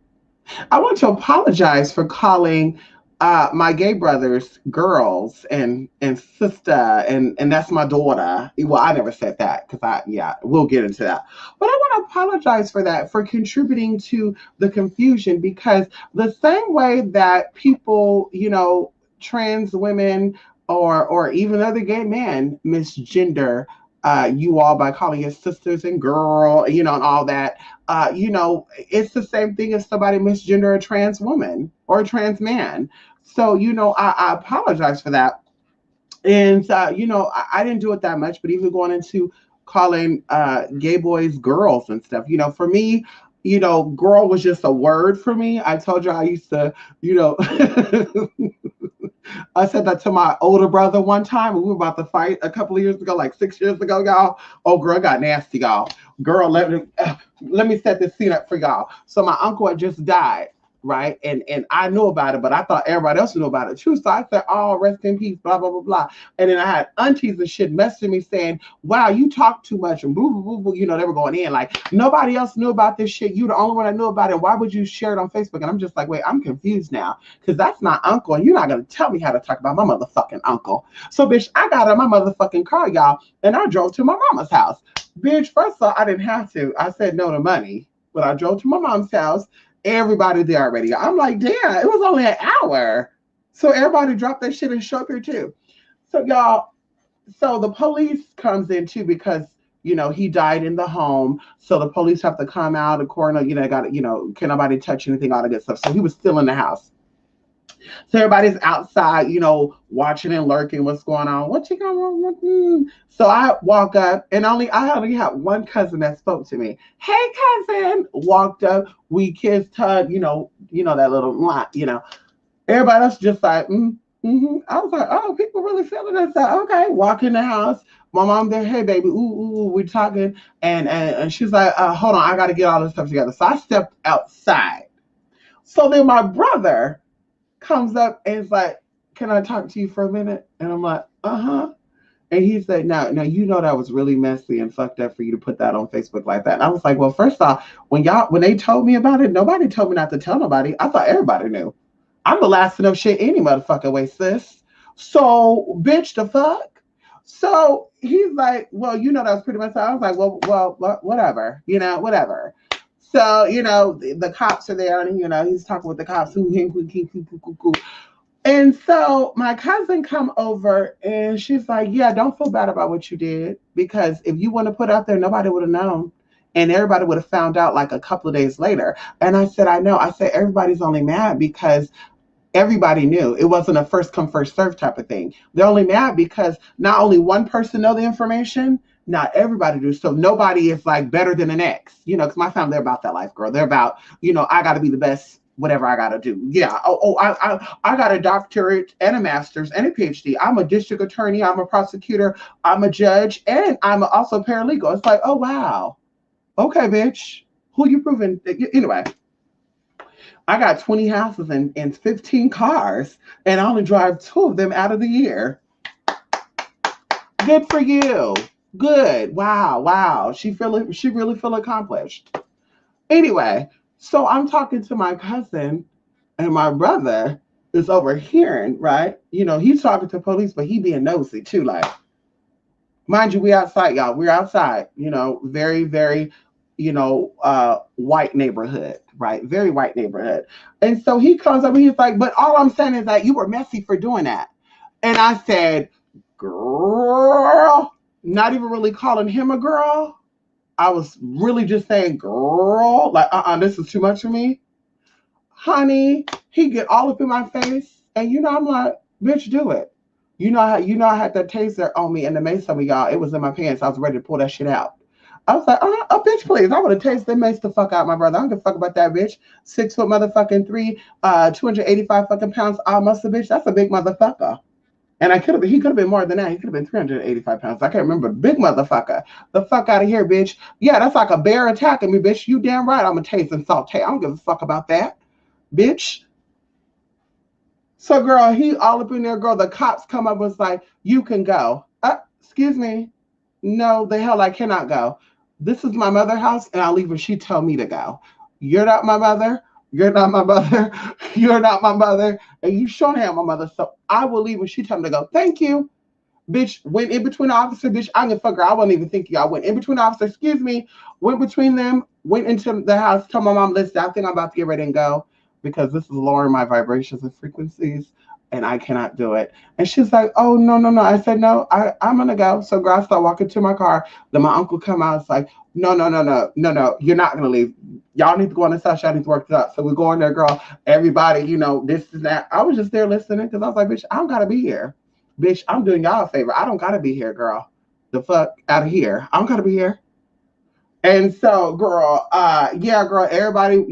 I want to apologize for calling my gay brothers girls and sister and that's my daughter. Well, I never said that because yeah, we'll get into that. But I want to apologize for that, for contributing to the confusion, because the same way that people, trans women or even other gay men misgender you all by calling you sisters and girl, and all that. It's the same thing if somebody misgender a trans woman or a trans man. So, I apologize for that. And, I didn't do it that much, but even going into calling gay boys girls and stuff, for me, girl was just a word for me. I told you I used to, I said that to my older brother one time when we were about to fight a couple of years ago, like 6 years ago, y'all. Oh, girl, got nasty, y'all. Girl, let me set this scene up for y'all. So my uncle had just died, right? And I knew about it, but I thought everybody else knew about it too. So I said, oh, rest in peace, blah, blah, blah, blah. And then I had aunties and shit messaging me saying, wow, you talk too much and boo, boo, boo, boo. They were going in like, nobody else knew about this shit. You the only one that knew about it. Why would you share it on Facebook? And I'm just like, wait, I'm confused now because that's my uncle. And you're not going to tell me how to talk about my motherfucking uncle. So, bitch, I got in my motherfucking car, y'all, and I drove to my mama's house. Bitch, first of all, I didn't have to. I said no to money, but I drove to my mom's house. Everybody there already. I'm like, damn, it was only an hour. So everybody dropped that shit and showed here too. So y'all, so the police comes in too because he died in the home. So the police have to come out, the coroner, got can nobody touch anything, all that good stuff. So he was still in the house. So everybody's outside, watching and lurking what's going on. What you got wrong? So I walk up and I only had one cousin that spoke to me. Hey cousin, walked up, we kissed, hugged, that little. Everybody else just like, I was like, oh, people really feeling this. Okay, walk in the house. My mom there, hey baby, ooh, we're talking, and she's like, hold on, I got to get all this stuff together. So I stepped outside. So then my brother comes up and is like, can I talk to you for a minute? And I'm like, uh-huh. And he said, now, that was really messy and fucked up for you to put that on Facebook like that. And I was like, well, first off, when they told me about it, nobody told me not to tell nobody. I thought everybody knew. I'm the last enough shit any motherfucking way, sis. So, bitch, the fuck? So he's like, well, that was pretty much. I was like, well, whatever, whatever. So, the cops are there and, he's talking with the cops. And so my cousin come over and she's like, yeah, don't feel bad about what you did, because if you want to put out there, nobody would have known. And everybody would have found out like a couple of days later. And I said, I know. I said, everybody's only mad because everybody knew. It wasn't a first come, first serve type of thing. They're only mad because not only one person know the information, not everybody do. So nobody is like better than the next, because my family, they're about that life, girl. They're about, I got to be the best, whatever I got to do. Yeah. I got a doctorate and a master's and a PhD. I'm a district attorney. I'm a prosecutor. I'm a judge. And I'm also a paralegal. It's like, oh, wow. Okay, bitch. Who you proving? Anyway. I got 20 houses and 15 cars, and I only drive 2 of them out of the year. Good for you. Good. Wow. She really feel accomplished. Anyway, so I'm talking to my cousin, and my brother is overhearing, right? He's talking to police, but he being nosy too. Like, mind you, we outside, y'all. We're outside. Very, very, white neighborhood, right? Very white neighborhood. And so he comes up and he's like, but all I'm saying is that you were messy for doing that. And I said, girl, not even really calling him a girl. I was really just saying, girl, like, this is too much for me. Honey, he get all up in my face. And I'm like, bitch, do it. I had that taser on me and the mace on me, y'all. It was in my pants. I was ready to pull that shit out. I was like, bitch, please. I would have tasted that mace the fuck out my brother. I don't give a fuck about that bitch. 6 foot motherfucking three, 285 fucking pounds. Almost a bitch. That's a big motherfucker. And he could have been more than that. He could have been 385 pounds. I can't remember. Big motherfucker. The fuck out of here, bitch. Yeah, that's like a bear attacking me, bitch. You damn right I'm a taste and saute. I don't give a fuck about that, bitch. So, girl, he all up in there, girl. The cops come up and was like, you can go. Excuse me. No, the hell I cannot go. This is my mother's house, and I'll leave when she tell me to go. You're not my mother. You're not my mother. You're not my mother. And you sure am my mother. So I will leave when she tell me to go. Thank you. Bitch, went in between the officer, bitch. I can fuck her. I wasn't even thinking y'all. Went in between the officer, excuse me, went between them, went into the house, told my mom, listen, I think I'm about to get ready and go because this is lowering my vibrations and frequencies and I cannot do it. And she's like, oh, no, no, no. I said, no, I'm going to go. So girl, I start walking to my car. Then my uncle come out. It's like, no, no, no, no, no, no. You're not going to leave. Y'all need to go on this house. Y'all need to work it out. So we go in there, girl. Everybody, this and that. I was just there listening because I was like, bitch, I don't got to be here. Bitch, I'm doing y'all a favor. I don't gotta be here, girl. The fuck out of here. I don't gotta be here. And so, girl, yeah, girl, everybody,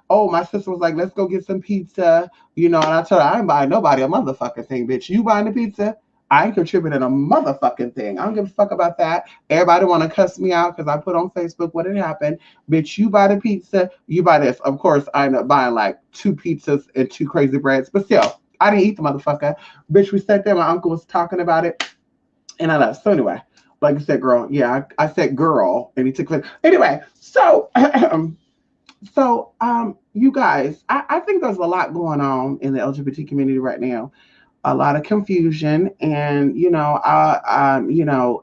oh, my sister was like, let's go get some pizza, and I told her, I ain't buying nobody a motherfucking thing, bitch. You buying the pizza? I ain't contributing a motherfucking thing. I don't give a fuck about that. Everybody want to cuss me out because I put on Facebook what had happened. Bitch, you buy the pizza, you buy this. Of course, I ended up buying like 2 pizzas and 2 crazy breads, but still, I didn't eat the motherfucker. Bitch, we sat there. My uncle was talking about it, and I left. So anyway, like I said, girl. Yeah, I said girl, and he took it. Anyway, so you guys, I think there's a lot going on in the LGBT community right now. A lot of confusion, and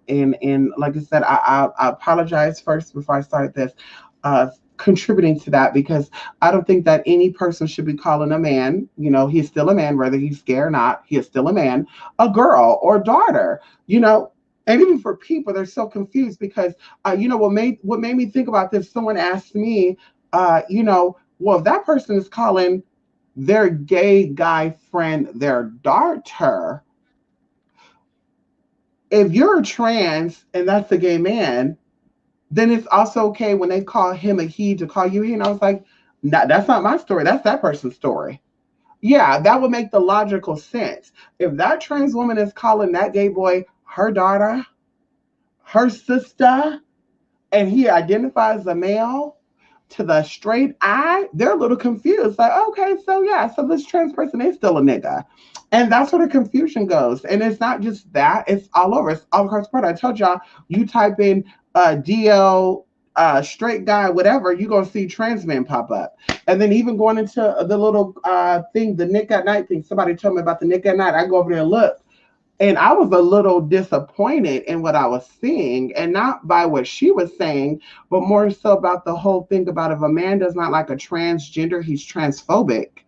and like I said, I apologize first before I start this. Contributing to that because I don't think that any person should be calling a man, he's still a man, whether he's gay or not, he is still a man, a girl or daughter, and even for people, they're so confused because, what made me think about this, someone asked me, well, if that person is calling their gay guy friend their daughter, if you're trans and that's a gay man, then it's also okay when they call him a he to call you he. And I was like, no, that's not my story. That's that person's story. Yeah, that would make the logical sense. If that trans woman is calling that gay boy her daughter, her sister, and he identifies a male to the straight eye, they're a little confused. Like, okay, so yeah, so this trans person is still a nigga. And that's where the confusion goes. And it's not just that, it's all over. It's all across the board. I told y'all, you type in DL, straight guy, whatever, you're going to see trans men pop up. And then even going into the little thing, the Nick at Night thing, somebody told me about the Nick at Night. I go over there and look. And I was a little disappointed in what I was seeing, and not by what she was saying, but more so about the whole thing about if a man does not like a transgender, he's transphobic.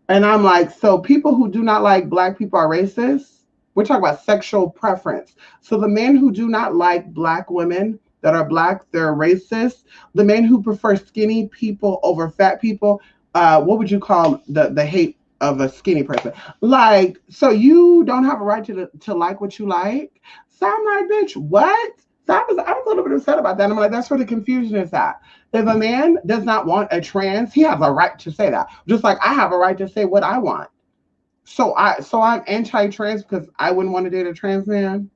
And I'm like, so people who do not like black people are racist? We're talking about sexual preference. So the men who do not like black women that are black, they're racist. The men who prefer skinny people over fat people, what would you call the hate of a skinny person? Like, so you don't have a right to like what you like? So I'm like, bitch, what? So I was a little bit upset about that. I'm like, that's where the confusion is at. If a man does not want a trans, he has a right to say that. Just like I have a right to say what I want. So I'm anti-trans because I wouldn't want to date a trans man.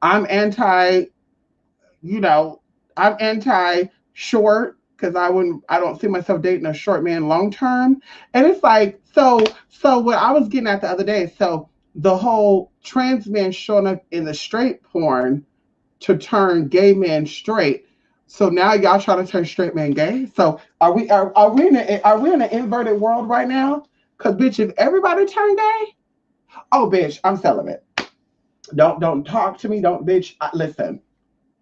I'm anti, you know, I'm anti-short because I don't see myself dating a short man long term. And it's like, so what I was getting at the other day, so the whole trans men showing up in the straight porn to turn gay men straight. So now y'all trying to turn straight men gay. So are we in an inverted world right now? Cause bitch, if everybody turn gay, oh bitch, I'm celibate. Don't talk to me. Don't bitch. Listen,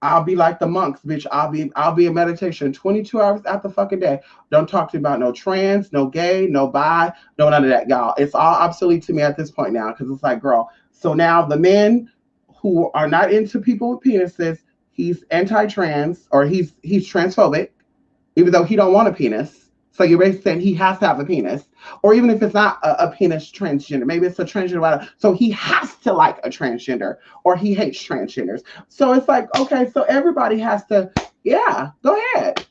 I'll be like the monks, bitch. I'll be in meditation 22 hours out the fucking day. Don't talk to me about no trans, no gay, no bi, no none of that, y'all. It's all obsolete to me at this point now because it's like, girl. So now the men who are not into people with penises, he's anti-trans or he's transphobic, even though he don't want a penis. So you're basically saying he has to have a penis, or even if it's not a penis transgender, maybe it's a transgender. So he has to like a transgender, or he hates transgenders. So it's like, okay, so everybody has to Yeah, go ahead.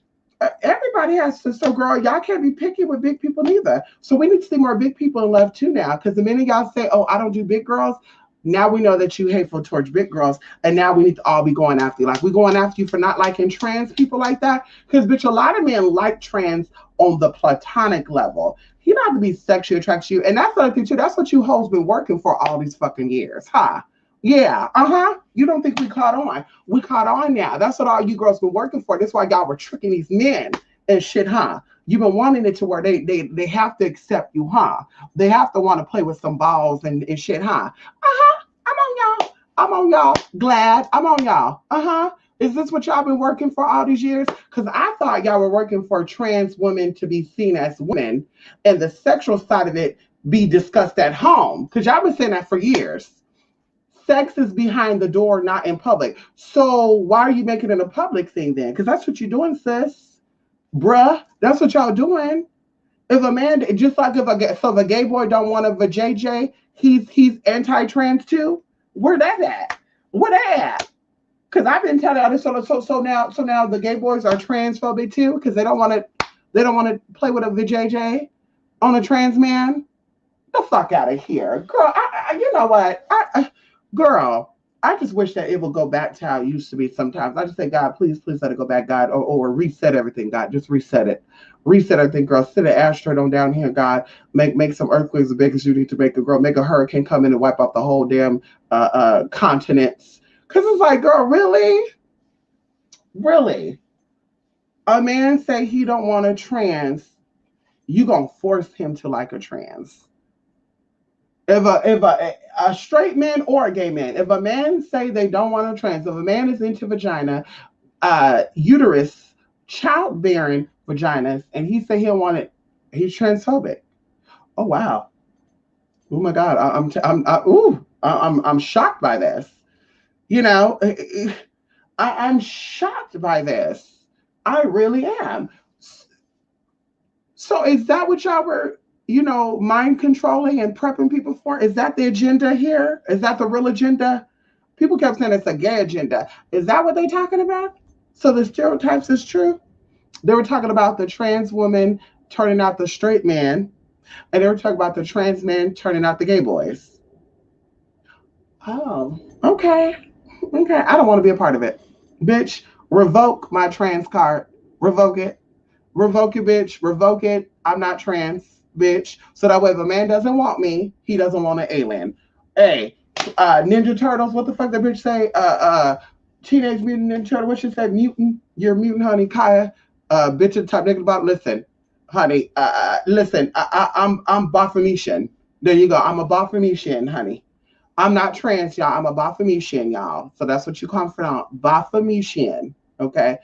Everybody has to. So, girl, y'all can't be picky with big people neither. So we need to see more big people in love too now. Because the minute y'all say, "Oh, I don't do big girls," now we know that you hateful towards big girls, and now we need to all be going after you. Like we going after you for not liking trans people like that. Because bitch, a lot of men like trans on the platonic level. He don't have to be sexually attracted to you, and that's the other thing too. That's what you hoes been working for all these fucking years, huh? Yeah, uh-huh. You don't think we caught on? We caught on now. That's what all you girls been working for. That's why y'all were tricking these men and shit, huh? You've been wanting it to where they have to accept you, huh? They have to want to play with some balls and shit, huh? Uh-huh. I'm on y'all. I'm on y'all. Glad I'm on y'all. Uh-huh. Is this what y'all been working for all these years? Because I thought y'all were working for trans women to be seen as women and the sexual side of it be discussed at home. Because y'all been saying that for years. Sex is behind the door, not in public. So why are you making it a public thing then? Because that's what you're doing, sis. Bruh, that's what y'all doing. If a man, just like if a gay boy don't want a vajayjay, he's anti-trans too. Where that at? Where that at? Because I've been telling y'all this. So now the gay boys are transphobic too because they don't want to play with a vajayjay on a trans man. The fuck out of here, girl. You know what? Girl, I just wish that it would go back to how it used to be. Sometimes I just say, God, please, please let it go back, God, or reset everything, God. Just reset it, reset everything, girl. Send an asteroid on down here, God. Make some earthquakes as big as you need to make a girl. Make a hurricane come in and wipe out the whole damn continents. Cause it's like, girl, really, really, a man say he don't want a trans, you gonna force him to like a trans. If a straight man or a gay man, if a man say they don't want a trans, if a man is into vagina, uterus, childbearing vaginas, and he say he don't want it, he's transphobic. Oh wow. Oh my God. I'm shocked by this. You know, I'm shocked by this. I really am. So is that what y'all were, mind controlling and prepping people for? Is that the agenda here? Is that the real agenda? People kept saying it's a gay agenda. Is that what they're talking about? So the stereotypes is true. They were talking about the trans woman turning out the straight man, and they were talking about the trans men turning out the gay boys. Oh, okay. Okay. I don't want to be a part of it. Bitch, revoke my trans card. Revoke it. Revoke it, bitch. Revoke it. I'm not trans, bitch. So that way, if a man doesn't want me, he doesn't want an alien. Hey, Ninja Turtles. What the fuck that bitch say? Teenage Mutant Ninja Turtle. What she said? Mutant. You're a mutant, honey. Kaya. Bitch, type nigga about. Listen, honey. Listen. I'm Baphometician. There you go. I'm a Baphometician, honey. I'm not trans, y'all. I'm a Baphometician, y'all. So that's what you come from. Baphometician. Okay.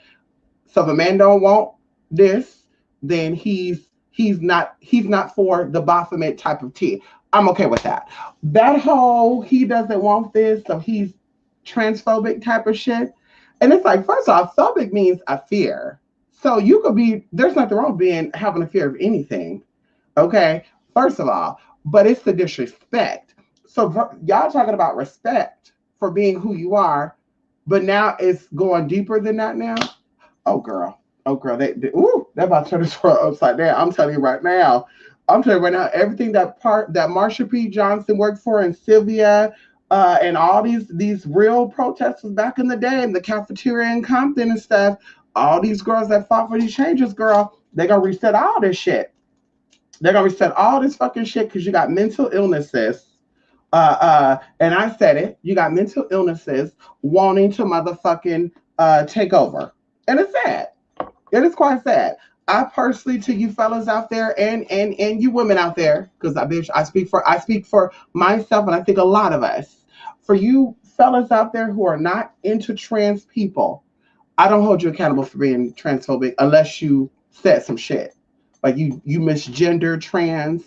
So if a man don't want this, then he's not for the Baphomet type of tea. I'm okay with that. That whole he doesn't want this, so he's transphobic type of shit. And it's like, first off, phobic means a fear. So you could be there's nothing wrong with being having a fear of anything. Okay. First of all, but it's the disrespect. So y'all talking about respect for being who you are, but now it's going deeper than that now. Oh girl, oh girl, they're about to turn this world upside down. I'm telling you right now. I'm telling you right now, everything that Marsha P. Johnson worked for and Sylvia, and all these real protesters back in the day in the cafeteria in Compton and stuff, all these girls that fought for these changes, girl, they're gonna reset all this shit. They're gonna reset all this fucking shit because you got mental illnesses. And I said it, you got mental illnesses wanting to motherfucking take over. And it's sad. It is quite sad. I personally, to you fellas out there and you women out there, because I speak for myself and I think a lot of us. For you fellas out there who are not into trans people, I don't hold you accountable for being transphobic unless you said some shit. Like you misgender trans,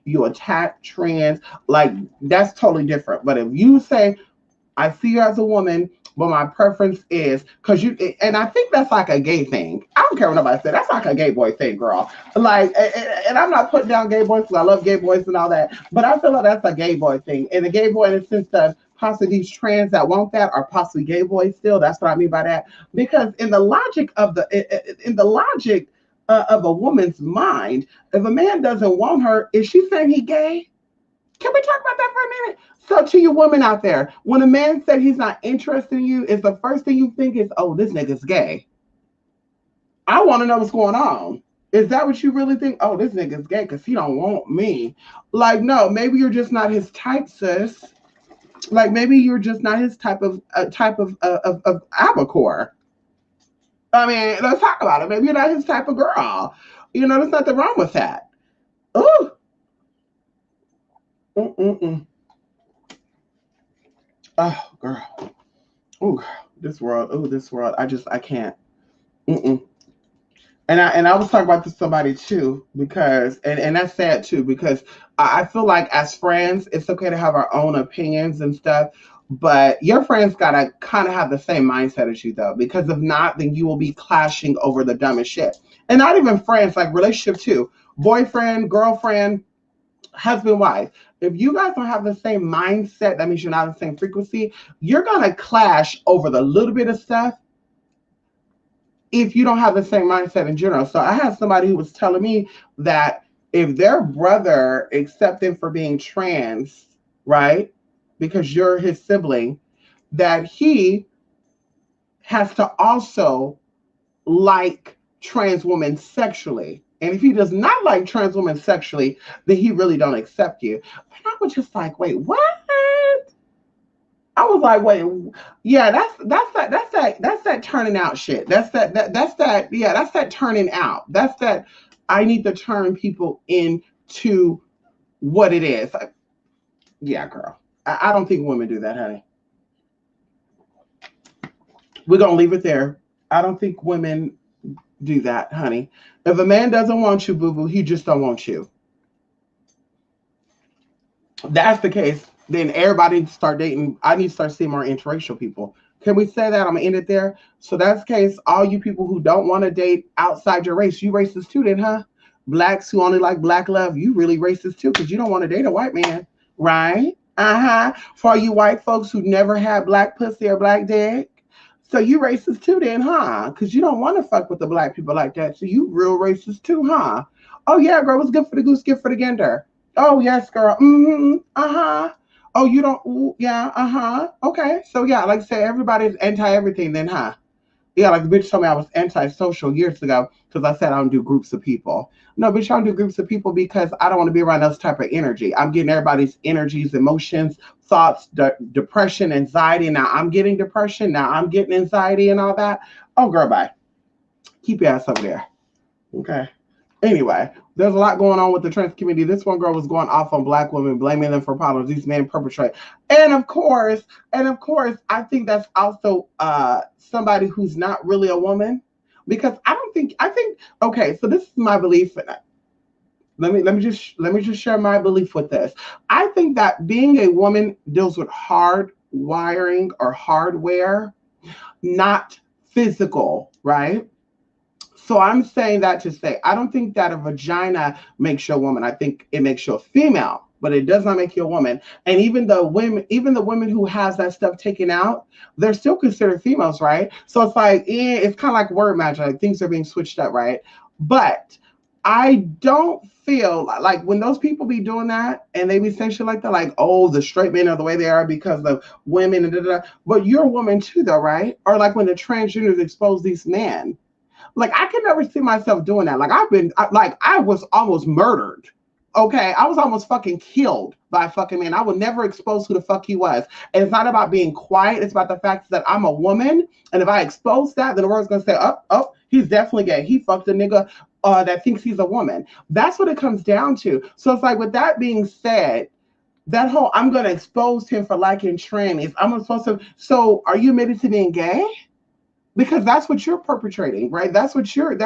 you attack trans, like that's totally different. But if you say, I see you as a woman, but my preference is because you, and I think that's like a gay thing. I don't care what nobody said. That's like a gay boy thing, girl. Like, and I'm not putting down gay boys because I love gay boys and all that, but I feel like that's a gay boy thing. And a gay boy in the sense of possibly these trans that want that are possibly gay boys still. That's what I mean by that. Because in the logic of in the logic of a woman's mind, if a man doesn't want her, is she saying he gay? Can we talk about that for a minute? So to you women out there, when a man said he's not interested in you, is the first thing you think is, oh, this nigga's gay. I want to know what's going on. Is that what you really think? Oh, this nigga's gay because he don't want me. Like, no, maybe you're just not his type, sis. Like maybe you're just not his type of albacore. I mean, let's talk about it. Maybe you're not his type of girl. You know, there's nothing wrong with that. Ooh. Mm-mm-mm. Oh, girl. Oh, this world. Oh, this world. I can't. Mm-mm. And I was talking about this to somebody too because and that's sad too because I feel like as friends it's okay to have our own opinions and stuff, but your friends gotta kind of have the same mindset as you though because if not, then you will be clashing over the dumbest shit. And not even friends, like relationship too, boyfriend, girlfriend, husband, wife. If you guys don't have the same mindset, that means you're not on the same frequency. You're gonna clash over the little bit of stuff if you don't have the same mindset in general. So I had somebody who was telling me that if their brother accepts them for being trans, right, because you're his sibling, that he has to also like trans women sexually. And if he does not like trans women sexually, then he really don't accept you. And I was just like, wait, what? I was like, wait, yeah, that's that turning out shit. That's that yeah, that's that turning out. That's that I need to turn people into what it is. Yeah, girl. I don't think women do that, honey. We're gonna leave it there. I don't think women do that, honey. If a man doesn't want you, boo boo, he just don't want you. That's the case, then everybody needs to start dating. I need to start seeing more interracial people. Can we say that? I'm gonna end it there. So that's the case. All you people who don't want to date outside your race, you racist too, then, huh? Blacks who only like black love, you really racist too, because you don't want to date a white man, right? Uh-huh. For all you white folks who never had black pussy or black dick. So you racist too, then, huh? Because you don't want to fuck with the black people like that. So you real racist too, huh? Oh yeah, girl, what's good for the goose, good for the gander. Oh yes, girl. Mm-hmm. Uh-huh. Oh, you don't. Ooh, yeah. Uh-huh. Okay. So yeah, like I said, everybody's anti everything. Then, huh? Yeah, like the bitch told me I was anti-social years ago because I said I don't do groups of people. No, bitch, I don't do groups of people because I don't want to be around those type of energy. I'm getting everybody's energies, emotions, thoughts, depression, anxiety. Now I'm getting depression. Now I'm getting anxiety and all that. Oh, girl, bye. Keep your ass over there. Okay. Anyway, there's a lot going on with the trans community. This one girl was going off on black women, blaming them for problems these men perpetrate. And of course, I think that's also somebody who's not really a woman. Because I think okay, so this is my belief in it. Let me just share my belief with this. I think that being a woman deals with hard wiring or hardware, not physical, right? So I'm saying that to say I don't think that a vagina makes you a woman. I think it makes you a female, but it does not make you a woman. And even the women who has that stuff taken out, they're still considered females, right? So it's like it's kind of like word magic. Like things are being switched up, right? But I don't feel like when those people be doing that and they be saying shit like that, like, oh, the straight men are the way they are because of women and da, da, da. But you're a woman too, though, right? Or like when the transgenders expose these men. Like I could never see myself doing that. Like like I was almost murdered. Okay, I was almost fucking killed by a fucking man. I would never expose who the fuck he was. And it's not about being quiet. It's about the fact that I'm a woman. And if I expose that, then the world's gonna say, oh, he's definitely gay. He fucked a nigga that thinks he's a woman. That's what it comes down to. So it's like with that being said, that whole I'm gonna expose him for liking trannies. I'm supposed to. So are you admitted to being gay? Because that's what you're perpetrating, right? That's what you're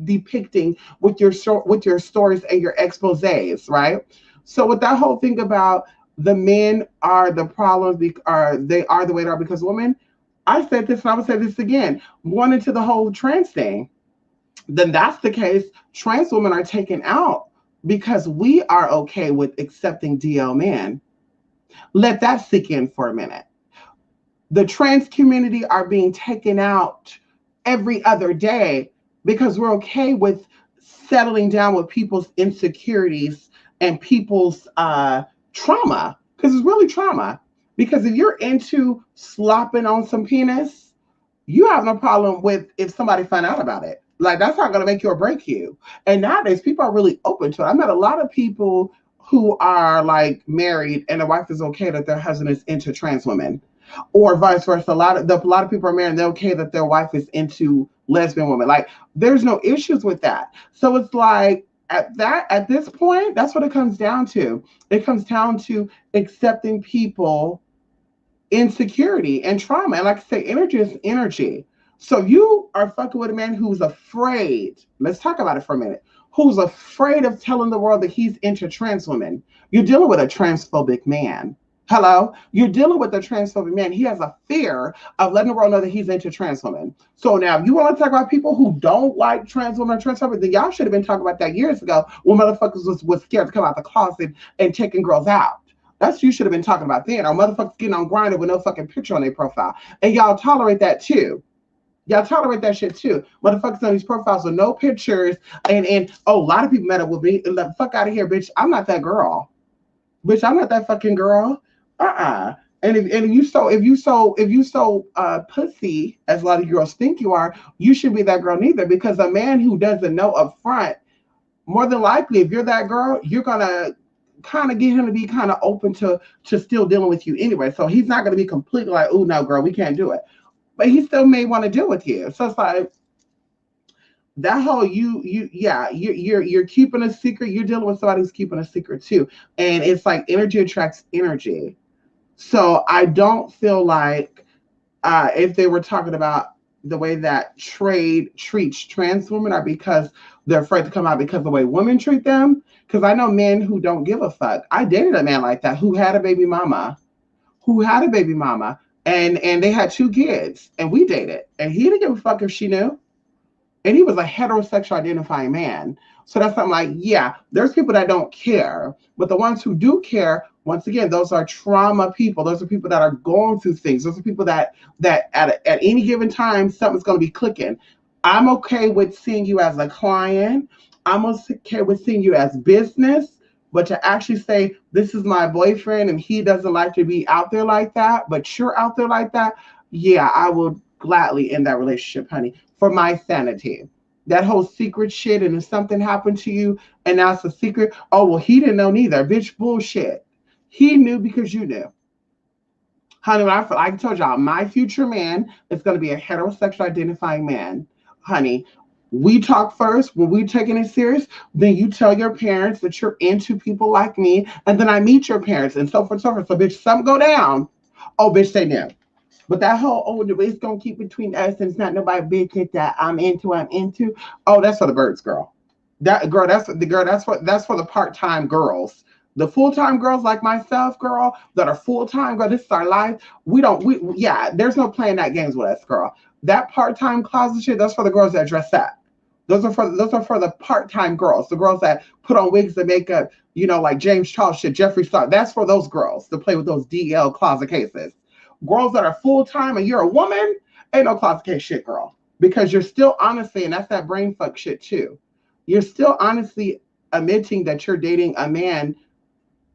depicting with your stories and your exposés, right? So with that whole thing about the men are the problem, are they are the way they are because women, I said this and I would say this again, going into the whole trans thing, then that's the case. Trans women are taken out because we are okay with accepting DL men. Let that sink in for a minute. The trans community are being taken out every other day because we're okay with settling down with people's insecurities and people's trauma, because it's really trauma. Because if you're into slopping on some penis, you have no problem with if somebody find out about it. Like, that's not going to make you or break you. And nowadays, people are really open to it. I met a lot of people who are like married and their wife is okay that their husband is into trans women, or vice versa. A lot of people are married and they're okay that their wife is into lesbian women. Like, there's no issues with that. So it's like at this point, that's what it comes down to. It comes down to accepting people insecurity and trauma. And like I say, energy is energy. So you are fucking with a man who's afraid. Let's talk about it for a minute. Who's afraid of telling the world that he's into trans women. You're dealing with a transphobic man. Hello? You're dealing with a transphobic man. He has a fear of letting the world know that he's into trans women. So now, if you want to talk about people who don't like trans women or transphobic, then y'all should have been talking about that years ago when motherfuckers was scared to come out the closet and taking girls out. That's what you should have been talking about then. Or motherfuckers getting on Grindr with no fucking picture on their profile. And y'all tolerate that too. Y'all tolerate that shit too. Motherfuckers on these profiles with no pictures. And oh, a lot of people met up with me. Let the fuck out of here, bitch. I'm not that girl. Bitch, I'm not that fucking girl. And if you so pussy, as a lot of girls think you are, you shouldn't be that girl neither. Because a man who doesn't know up front, more than likely, if you're that girl, you're gonna kind of get him to be kind of open to still dealing with you anyway. So he's not gonna be completely like, oh no, girl, we can't do it. But he still may want to deal with you. So it's like that whole you're keeping a secret. You're dealing with somebody who's keeping a secret too, and it's like energy attracts energy. So I don't feel like if they were talking about the way that trade treats trans women are because they're afraid to come out because of the way women treat them. Because I know men who don't give a fuck. I dated a man like that who had a baby mama, and they had 2 kids, and we dated, and he didn't give a fuck if she knew, and he was a heterosexual identifying man. So that's something like, yeah, there's people that don't care, but the ones who do care, once again, those are trauma people. Those are people that are going through things. Those are people that at any given time, something's going to be clicking. I'm okay with seeing you as a client. I'm okay with seeing you as business, but to actually say, this is my boyfriend and he doesn't like to be out there like that, but you're out there like that, yeah, I will gladly end that relationship, honey, for my sanity. That whole secret shit, and if something happened to you and now it's a secret, oh, well, he didn't know neither. Bitch, bullshit. He knew because you knew. Honey, like I told y'all, my future man is going to be a heterosexual identifying man. Honey, we talk first. When we taking it serious, then you tell your parents that you're into people like me, and then I meet your parents, and so forth, so forth. So, bitch, something go down. Oh, bitch, they knew. But that whole, oh, it's gonna keep between us and it's not nobody bitch that I'm into. Oh, that's for the birds, girl. That girl, that's for the part-time girls. The full-time girls like myself, girl, that are full-time, girl, this is our life. Yeah, there's no playing that games with us, girl. That part-time closet shit, that's for the girls that dress up. Those are for the part-time girls, the girls that put on wigs and makeup, like James Charles shit, Jeffree Star. That's for those girls to play with those DL closet cases. Girls that are full-time and you're a woman, ain't no closet case shit, girl. Because you're still honestly, and that's that brain fuck shit too. You're still honestly admitting that you're dating a man,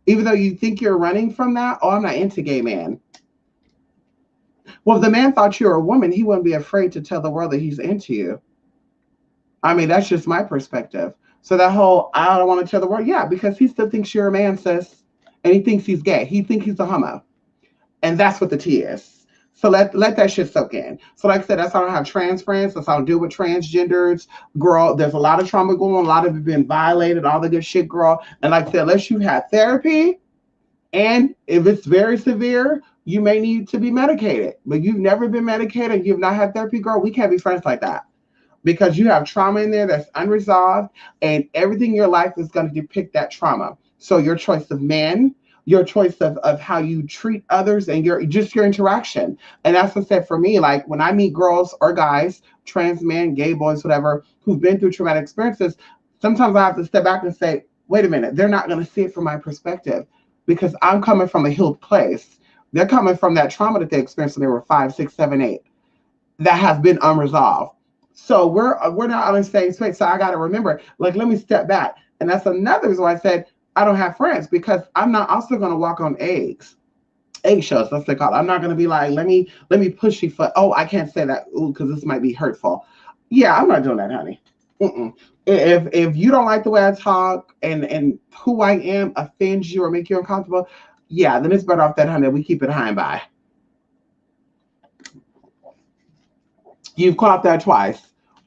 even though you think you're running from that. Oh, I'm not into gay man. Well, if the man thought you were a woman, he wouldn't be afraid to tell the world that he's into you. I mean, that's just my perspective. So that whole, I don't want to tell the world, yeah, because he still thinks you're a man, sis. And he thinks he's gay. He thinks he's a homo. And that's what the T is. So let that shit soak in. So like I said, that's how I have trans friends. That's how I deal with transgenders. Girl, there's a lot of trauma going on. A lot of it been violated, all the good shit, girl. And like I said, unless you have therapy, and if it's very severe, you may need to be medicated. But you've never been medicated, you've not had therapy, girl, we can't be friends like that. Because you have trauma in there that's unresolved, and everything in your life is going to depict that trauma. So your choice of men, your choice of how you treat others and your interaction. And that's what I said for me. Like when I meet girls or guys, trans men, gay boys, whatever, who've been through traumatic experiences, sometimes I have to step back and say, wait a minute, they're not going to see it from my perspective because I'm coming from a healed place. They're coming from that trauma that they experienced when they were 5, 6, 7, 8 that has been unresolved. So we're not on the same space. So I got to remember, like, let me step back. And that's another reason why I said I don't have friends, because I'm not also going to walk on eggshells. That's what they call it. I'm not going to be like, let me push you for. Oh, I can't say that because this might be hurtful. Yeah, I'm not doing that, honey. Mm-mm. If you don't like the way I talk and who I am offends you or make you uncomfortable, yeah, then it's better off that, honey, we keep it high and by. You've caught that twice.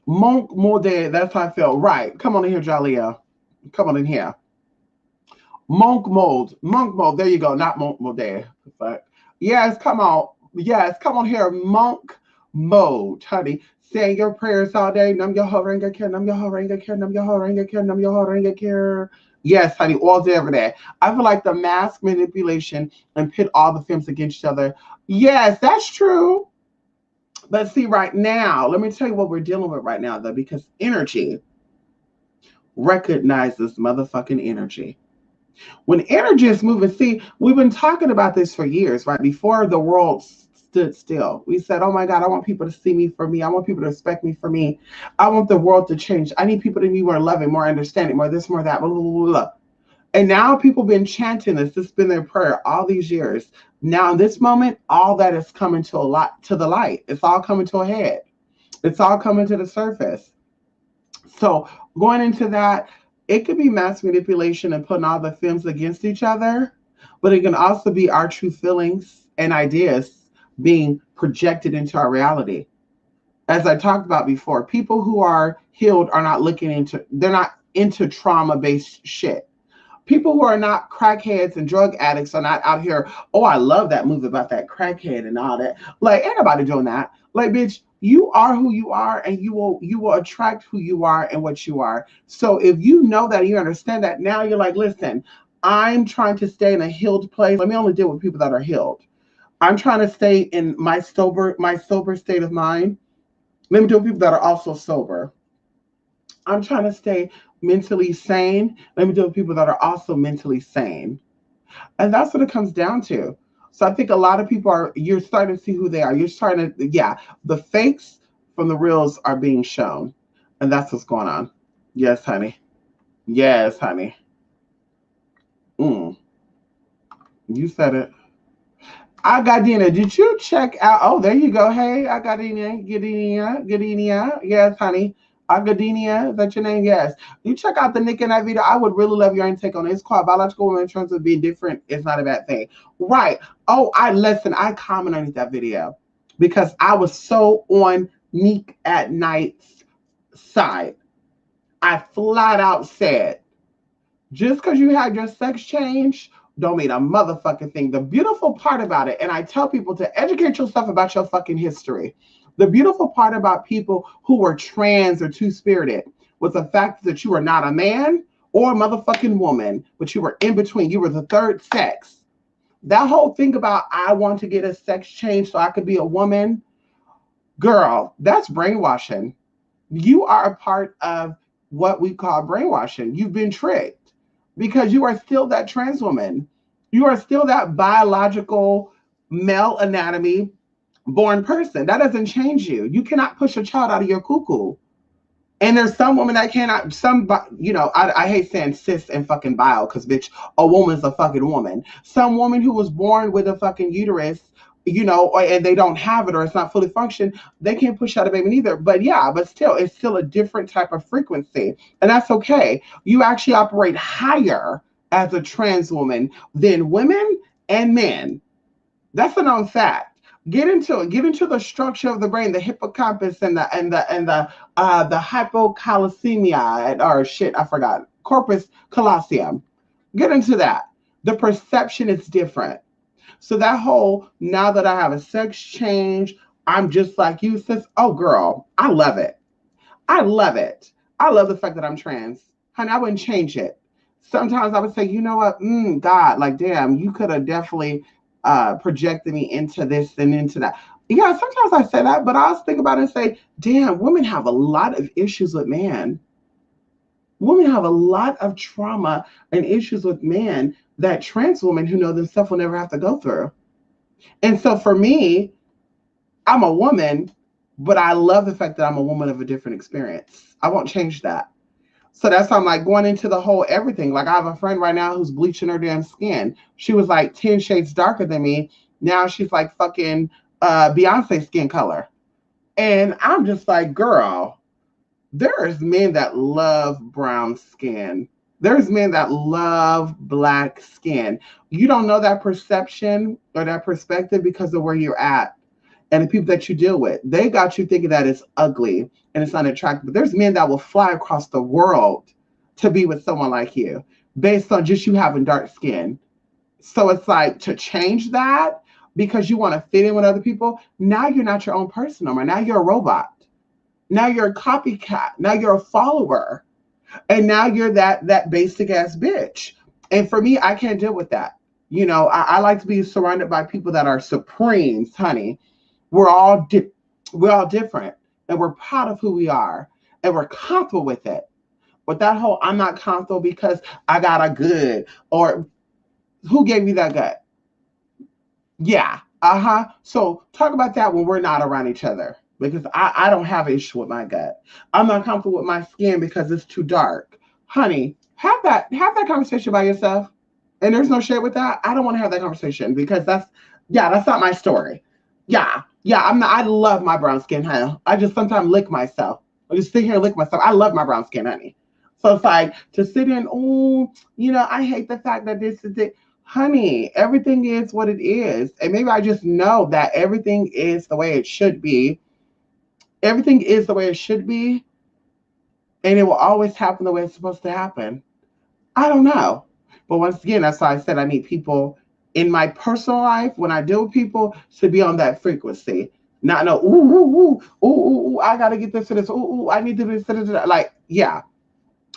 Monk more dead. That's how I feel. Right. Come on in here, Jalia. Come on in here. Monk mold. Monk mold. There you go. Not monk mold there. Yes, come on. Yes, come on here. Monk mode, honey. Saying your prayers all day. Num your horinga care. Num your horinga care. Num your horinga care. Num your horinga care. Yes, honey, all day, every day. I feel like the mask manipulation and pit all the films against each other. Yes, that's true. But see, right now, let me tell you what we're dealing with right now, though, because energy recognizes motherfucking energy. When energy is moving, see, we've been talking about this for years, right? Before the world stood still, we said, oh my God, I want people to see me for me. I want people to respect me for me. I want the world to change. I need people to be more loving, more understanding, more this, more that, blah, blah, blah, blah. And now people have been chanting this. This has been their prayer all these years. Now, in this moment, all that is coming to a lot to the light. It's all coming to a head. It's all coming to the surface. So going into that, it could be mass manipulation and putting all the films against each other, but it can also be our true feelings and ideas being projected into our reality. As I talked about before, people who are healed are not looking into, they're not into trauma based shit. People who are not crackheads and drug addicts are not out here, oh, I love that movie about that crackhead and all that. Like, ain't nobody doing that. Like, bitch, you are who you are, and you will attract who you are and what you are. So if you know that, you understand that, now you're like, listen, I'm trying to stay in a healed place. Let me only deal with people that are healed. I'm trying to stay in my sober state of mind. Let me deal with people that are also sober. I'm trying to stay mentally sane. Let me deal with people that are also mentally sane. And that's what it comes down to. So I think a lot of people you're starting to see who they are. You're starting to, yeah, the fakes from the reals are being shown. And that's what's going on. Yes, honey. Yes, honey. Mm, you said it. I got Dina. Did you check out? Oh, there you go. Hey, I got Dina. Gadinia. Yes, honey. Agadinia, is that your name? Yes. You check out the Nick in that video. I would really love your intake on it. It's called Biological Women in Terms of Being Different. It's not a bad thing. Right. Oh, I comment on that video because I was so on Nick at Night's side. I flat out said, just because you had your sex change don't mean a motherfucking thing. The beautiful part about it, and I tell people to educate yourself about your fucking history. The beautiful part about people who were trans or two-spirited was the fact that you were not a man or a motherfucking woman, but you were in between. You were the third sex. That whole thing about I want to get a sex change so I could be a woman, girl, that's brainwashing. You are a part of what we call brainwashing. You've been tricked because you are still that trans woman. You are still that biological male anatomy born person. That doesn't change you. You cannot push a child out of your cuckoo. And there's some women that cannot, I hate saying cis and fucking bile because, bitch, a woman's a fucking woman. Some woman who was born with a fucking uterus, and they don't have it or it's not fully functioned, they can't push out a baby neither. But yeah, but still, it's still a different type of frequency. And that's okay. You actually operate higher as a trans woman than women and men. That's a known fact. Get into it. Get into the structure of the brain, the hippocampus and the hypocalcemia, or shit, I forgot. Corpus callosum. Get into that. The perception is different. So that whole, now that I have a sex change, I'm just like you, sis. Oh, girl, I love it. I love it. I love the fact that I'm trans. Honey, I wouldn't change it. Sometimes I would say, you know what, God, like, damn, you could have definitely projected me into this and into that. Yeah, sometimes I say that, but I also think about it and say, damn, women have a lot of issues with man. Women have a lot of trauma and issues with men that trans women who know themselves will never have to go through. And so for me, I'm a woman, but I love the fact that I'm a woman of a different experience. I won't change that. So that's why I'm like going into the whole everything. Like I have a friend right now who's bleaching her damn skin. She was like 10 shades darker than me. Now she's like fucking Beyonce skin color. And I'm just like, girl, there's men that love brown skin. There's men that love black skin. You don't know that perception or that perspective because of where you're at and the people that you deal with. They got you thinking that it's ugly and it's unattractive. But there's men that will fly across the world to be with someone like you based on just you having dark skin. So it's like to change that because you want to fit in with other people. Now you're not your own person no more. Now you're a robot. Now you're a copycat. Now you're a follower. And now you're that basic ass bitch. And for me, I can't deal with that. I like to be surrounded by people that are supremes, honey. We're all we're all different, and we're proud of who we are, and we're comfortable with it. But that whole I'm not comfortable because I got a good, or who gave you that gut? Yeah. Uh-huh. So talk about that when we're not around each other. Because I don't have an issue with my gut. I'm not comfortable with my skin because it's too dark. Honey, have that conversation by yourself. And there's no shade with that. I don't want to have that conversation because that's not my story. Yeah. Yeah, I'm not I love my brown skin, honey. I just sometimes lick myself. I just sit here and lick myself. I love my brown skin, honey. So it's like to sit in, oh, I hate the fact that this is it. Honey, everything is what it is. And maybe I just know that everything is the way it should be. Everything is the way it should be, and it will always happen the way it's supposed to happen. I don't know. But once again, that's why I said I need people in my personal life when I deal with people to be on that frequency. Not no, ooh, ooh, ooh, ooh, ooh, I gotta get this to this. Ooh, ooh, I need to do this. Like, yeah,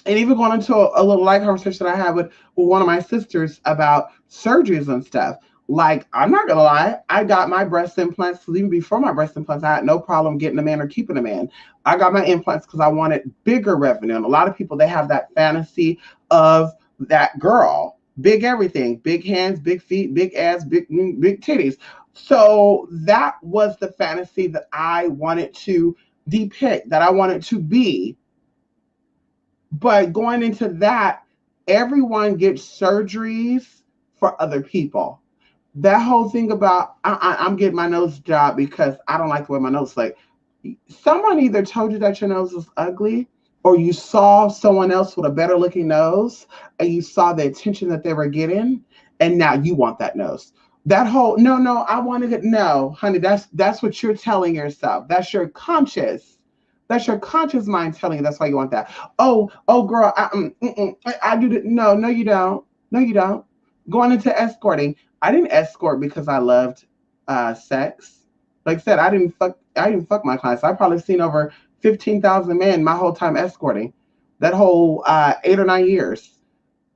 and even going into a little light conversation I had with one of my sisters about surgeries and stuff. Like, I'm not gonna lie, I got my breast implants because even before my breast implants, I had no problem getting a man or keeping a man. I got my implants because I wanted bigger revenue. And a lot of people, they have that fantasy of that girl, big everything, big hands, big feet, big ass, big titties. So that was the fantasy that I wanted to depict, that I wanted to be. But going into that, everyone gets surgeries for other people. That whole thing about I'm getting my nose job because I don't like the way my nose like. Someone either told you that your nose is ugly, or you saw someone else with a better looking nose, and you saw the attention that they were getting, and now you want that nose. That whole no, I wanted it. No, honey, that's what you're telling yourself. That's your conscious. That's your conscious mind telling you that's why you want that. Oh, girl, I do that. No, you don't. No, you don't. Going into escorting, I didn't escort because I loved sex. Like I said, I didn't fuck my clients. I probably seen over 15,000 men my whole time escorting, that whole 8 or 9 years.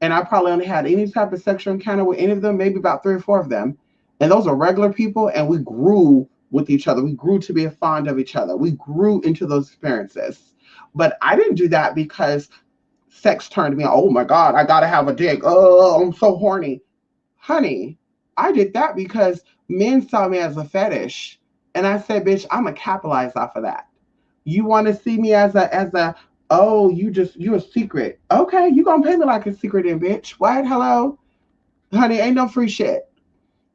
And I probably only had any type of sexual encounter with any of them, maybe about 3 or 4 of them. And those are regular people, and we grew with each other. We grew to be fond of each other. We grew into those experiences. But I didn't do that because sex turned me on. Oh my God, I gotta have a dick. Oh, I'm so horny. Honey, I did that because men saw me as a fetish. And I said, bitch, I'm gonna capitalize off of that. You want to see me as a oh, you a secret. Okay, you gonna pay me like a secret then, bitch. What? Hello? Honey, ain't no free shit.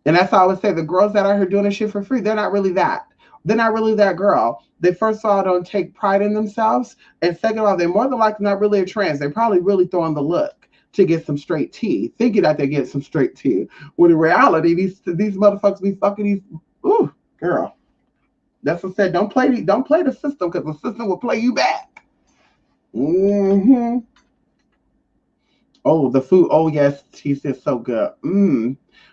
And that's how I would say the girls that are here doing this shit for free, they're not really that. They're not really that girl. They first of all don't take pride in themselves. And second of all, they're more than likely not really a trans. They're probably really throwing the look to get some straight tea, thinking that they get some straight tea. When in reality, these motherfuckers be fucking these ooh, girl. That's what I said. Don't play the system because the system will play you back. Mm-hmm. Oh, the food. Oh, yes, she said so good.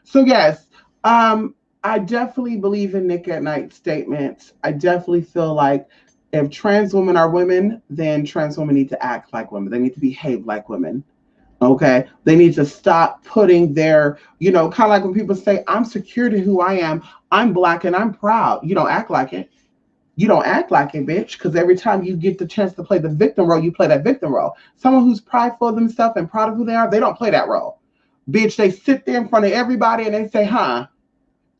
So yes, I definitely believe in Nick at Night statements. I definitely feel like if trans women are women, then trans women need to act like women. They need to behave like women. Okay. They need to stop putting their, kind of like when people say, I'm secure to who I am. I'm black and I'm proud. You don't act like it. You don't act like it, bitch, because every time you get the chance to play the victim role, you play that victim role. Someone who's prideful of themselves and proud of who they are, they don't play that role. Bitch, they sit there in front of everybody and they say,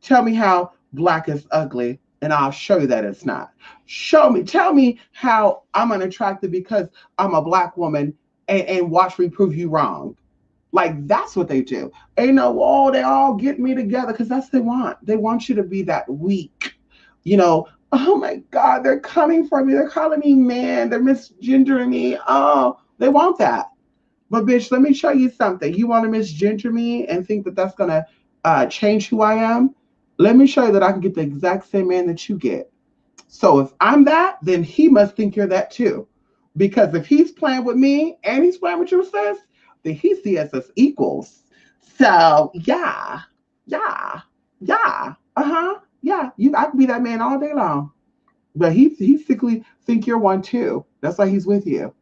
tell me how black is ugly, and I'll show you that it's not. Show me, tell me how I'm unattractive because I'm a black woman, and watch me prove you wrong. Like that's what they do. Ain't no, oh, they all get me together because that's what they want. They want you to be that weak. Oh my God, they're coming for me. They're calling me man. They're misgendering me. Oh, they want that. But bitch, let me show you something. You want to misgender me and think that that's gonna change who I am? Let me show you that I can get the exact same man that you get. So if I'm that, then he must think you're that too. Because if he's playing with me and he's playing with you, sis, then he sees us as equals. So yeah, yeah, yeah, yeah. I can be that man all day long. But he sickly think you're one too. That's why he's with you.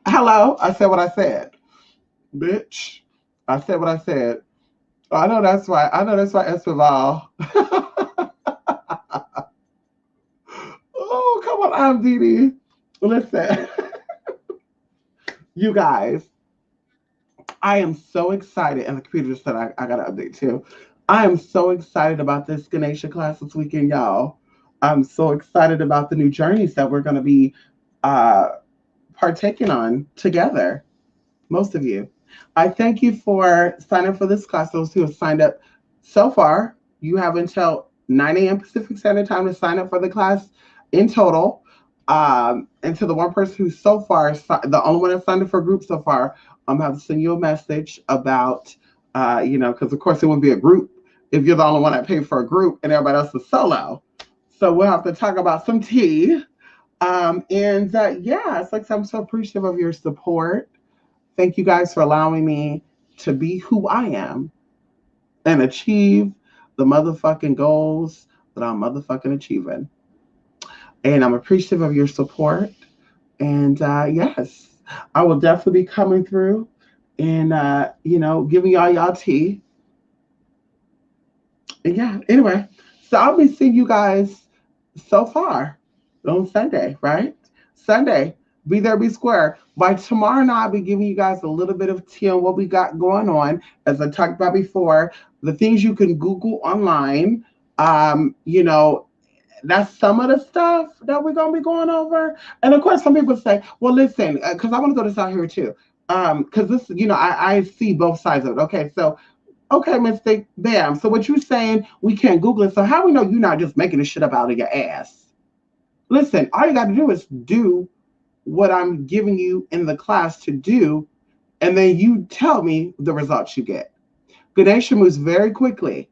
Hello, I said what I said, bitch. I said what I said. I know that's why. I know that's why Escoval. Oh, come on, I'm Dee Dee. Listen, you guys, I am so excited. And the computer just said I got to update too. I am so excited about this Ganesha class this weekend, y'all. I'm so excited about the new journeys that we're going to be uh, partaking on together. Most of you. I thank you for signing up for this class. Those who have signed up so far, you have until 9 a.m. Pacific Standard Time to sign up for the class in total. And to the one person who so far, the only one that signed up for a group so far, I'm have to send you a message about, because of course it wouldn't be a group if you're the only one that paid for a group and everybody else is solo. So we'll have to talk about some tea. Yeah, it's like I'm so appreciative of your support. Thank you guys for allowing me to be who I am and achieve the motherfucking goals that I'm motherfucking achieving. And I'm appreciative of your support. And yes, I will definitely be coming through and, giving y'all tea. And yeah, anyway, so I'll be seeing you guys so far on Sunday, right? Sunday, be there, be square. By tomorrow night, I'll be giving you guys a little bit of tea on what we got going on. As I talked about before, the things you can Google online. Um, you know, that's some of the stuff that we're gonna be going over. And of course, some people say, "Well, listen," because I want to throw this out here too. Because this, I see both sides of it. Okay, so okay, Mr. Bam. So what you saying? We can't Google it. So how we know you're not just making this shit up out of your ass? Listen, all you got to do is do what I'm giving you in the class to do, and then you tell me the results you get. Ganesha moves very quickly.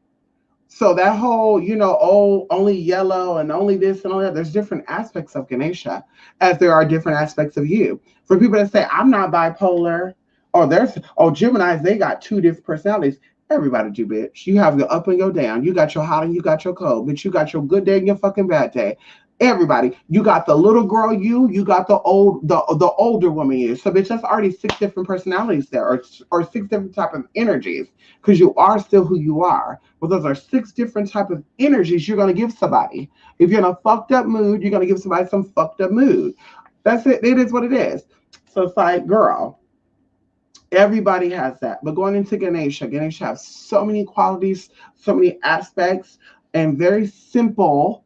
So that whole, oh, only yellow and only this and all that, there's different aspects of Ganesha as there are different aspects of you. For people to say, I'm not bipolar, or Geminis, they got two different personalities. Everybody do, bitch. You have your up and your down. You got your hot and you got your cold. Bitch, you got your good day and your fucking bad day. Everybody, you got the little girl you got the older woman you. So bitch, that's already six different personalities there, or six different type of energies, because you are still who you are. But those are six different type of energies you're gonna give somebody. If you're in a fucked up mood, you're gonna give somebody some fucked up mood. That's it. It is what it is. So it's like, girl, everybody has that. But going into Ganesha has so many qualities, so many aspects, and very simple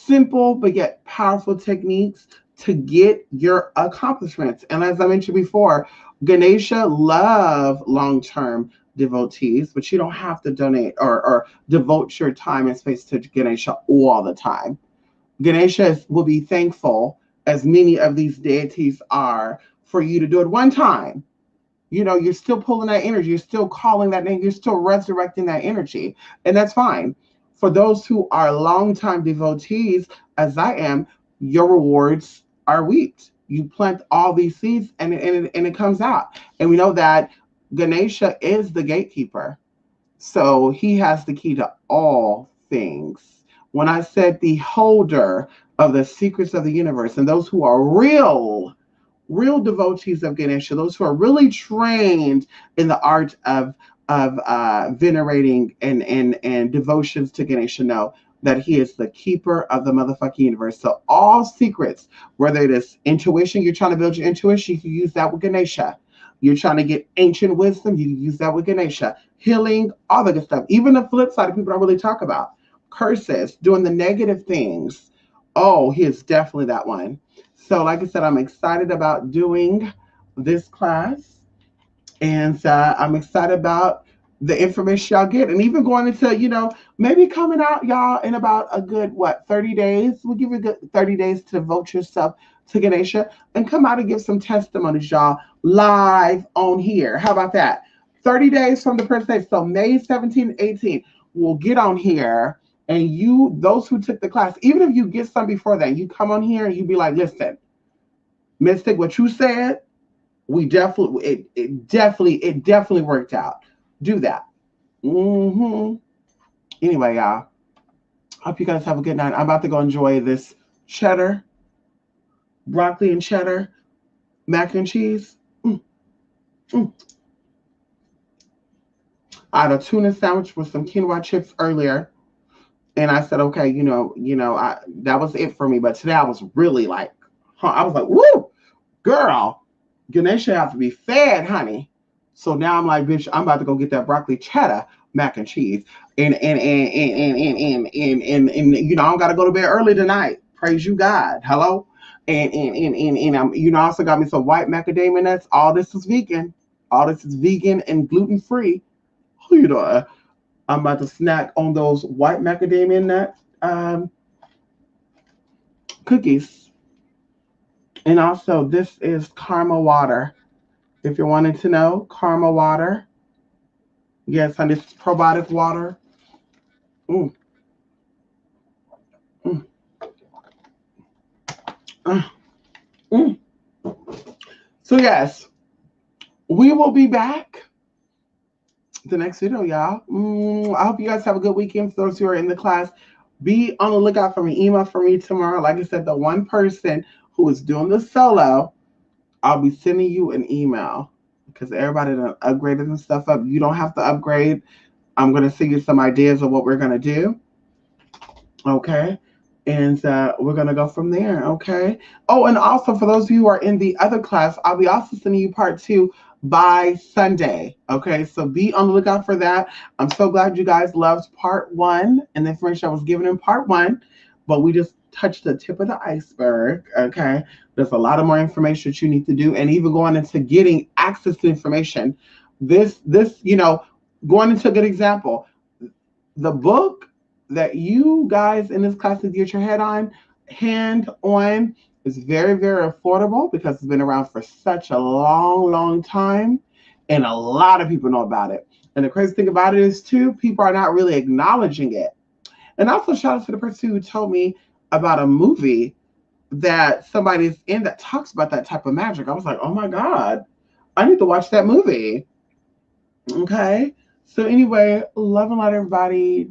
but yet powerful techniques to get your accomplishments. And as I mentioned before, Ganesha love long-term devotees, but you don't have to donate or devote your time and space to Ganesha all the time. Ganesha will be thankful, as many of these deities are, for you to do it one time. You're still pulling that energy, you're still calling that name, you're still resurrecting that energy, and that's fine. For those who are longtime devotees, as I am, your rewards are reaped. You plant all these seeds, and it comes out. And we know that Ganesha is the gatekeeper, so he has the key to all things. When I said the holder of the secrets of the universe, and those who are real real devotees of Ganesha, those who are really trained in the art of venerating and devotions to Ganesha, know that he is the keeper of the motherfucking universe. So all secrets, whether it is intuition, you're trying to build your intuition, you can use that with Ganesha. You're trying to get ancient wisdom, you can use that with Ganesha. Healing, all the good stuff. Even the flip side, people don't really talk about curses, doing the negative things. Oh, he is definitely that one. So, like I said, I'm excited about doing this class, and I'm excited about the information y'all get, and even going into, maybe coming out, y'all, in about a good, 30 days. We'll give you a good 30 days to devote yourself to Ganesha and come out and give some testimonies, y'all, live on here. How about that? 30 days from the first day. So May 17th, 18th, we'll get on here, and those who took the class, even if you get some before that, you come on here and you be like, listen, Mystic, what you said, we definitely, it definitely worked out. Do that. Anyway, y'all, hope you guys have a good night. I'm about to go enjoy this cheddar, broccoli and cheddar, mac and cheese. I had a tuna sandwich with some quinoa chips earlier, and I said, okay, that was it for me. But today I was really like, I was like, woo, girl, Ganesha have to be fed, honey. So now I'm like, bitch, I'm about to go get that broccoli cheddar mac and cheese, and I don't gotta go to bed early tonight. Praise you, God. Hello. And I'm, also got me some white macadamia nuts. All this is vegan. All this is vegan and gluten free. I'm about to snack on those white macadamia nut cookies. And also, this is Karma water. If you're wanting to know, Karma water. Yes, and this is probiotic water. Mm. Mm. Mm. So yes, we will be back the next video, y'all. I hope you guys have a good weekend. For those who are in the class, be on the lookout for me. Email for me tomorrow. Like I said, the one person who is doing the solo, I'll be sending you an email because everybody done upgraded and stuff up. You don't have to upgrade. I'm going to send you some ideas of what we're going to do. Okay. And we're going to go from there. Okay. Oh, and also for those of you who are in the other class, I'll be also sending you part 2 by Sunday. Okay. So be on the lookout for that. I'm so glad you guys loved part 1 and the information I was given in part 1, but we just touched the tip of the iceberg. Okay. There's a lot of more information that you need to do, and even going into getting access to information. This, going into a good example, the book that you guys in this class can get your hand on is very, very affordable because it's been around for such a long, long time, and a lot of people know about it. And the crazy thing about it is, too, people are not really acknowledging it. And also, shout out to the person who told me about a movie that somebody's in that talks about that type of magic. I was like, oh my God, I need to watch that movie. Okay. So anyway, love and light, everybody.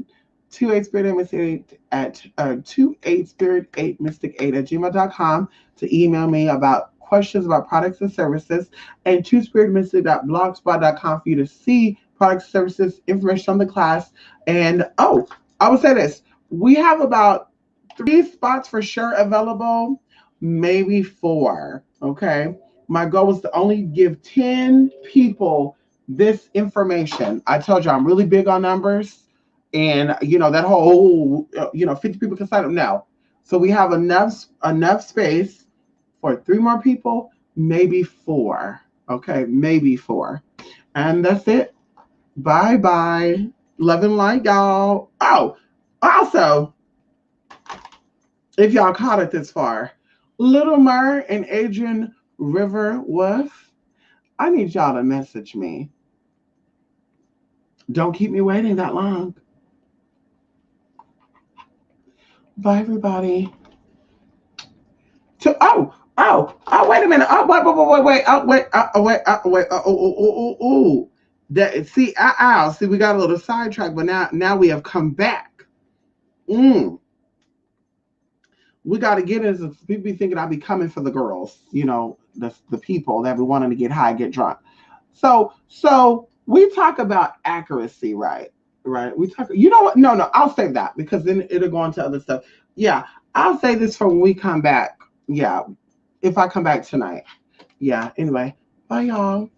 28spirit8mystic8 at 28spirit8mystic8 at gmail.com to email me about questions about products and services, and 2spiritmystic.blogspot.com for you to see products, services, information on the class. And I would say this, we have about 3 spots for sure available, maybe 4. Okay. My goal was to only give 10 people this information. I told you I'm really big on numbers, and that whole 50 people can sign up now. So we have enough space for 3 more people, maybe 4. Okay, maybe 4. And that's it. Bye bye. Love and light, y'all. Oh, also, if y'all caught it this far, Little Mer and Adrian River Wolf, I need y'all to message me. Don't keep me waiting that long. Bye, everybody. Wait a minute. See, we got a little sidetracked, but now we have come back. we got to get into people be thinking I be coming for the girls, the people that be wanting to get high, get drunk. So we talk about accuracy, right? Right. We talk. You know what? No. I'll save that because then it'll go on to other stuff. Yeah, I'll say this for when we come back. Yeah, if I come back tonight. Yeah. Anyway, bye y'all.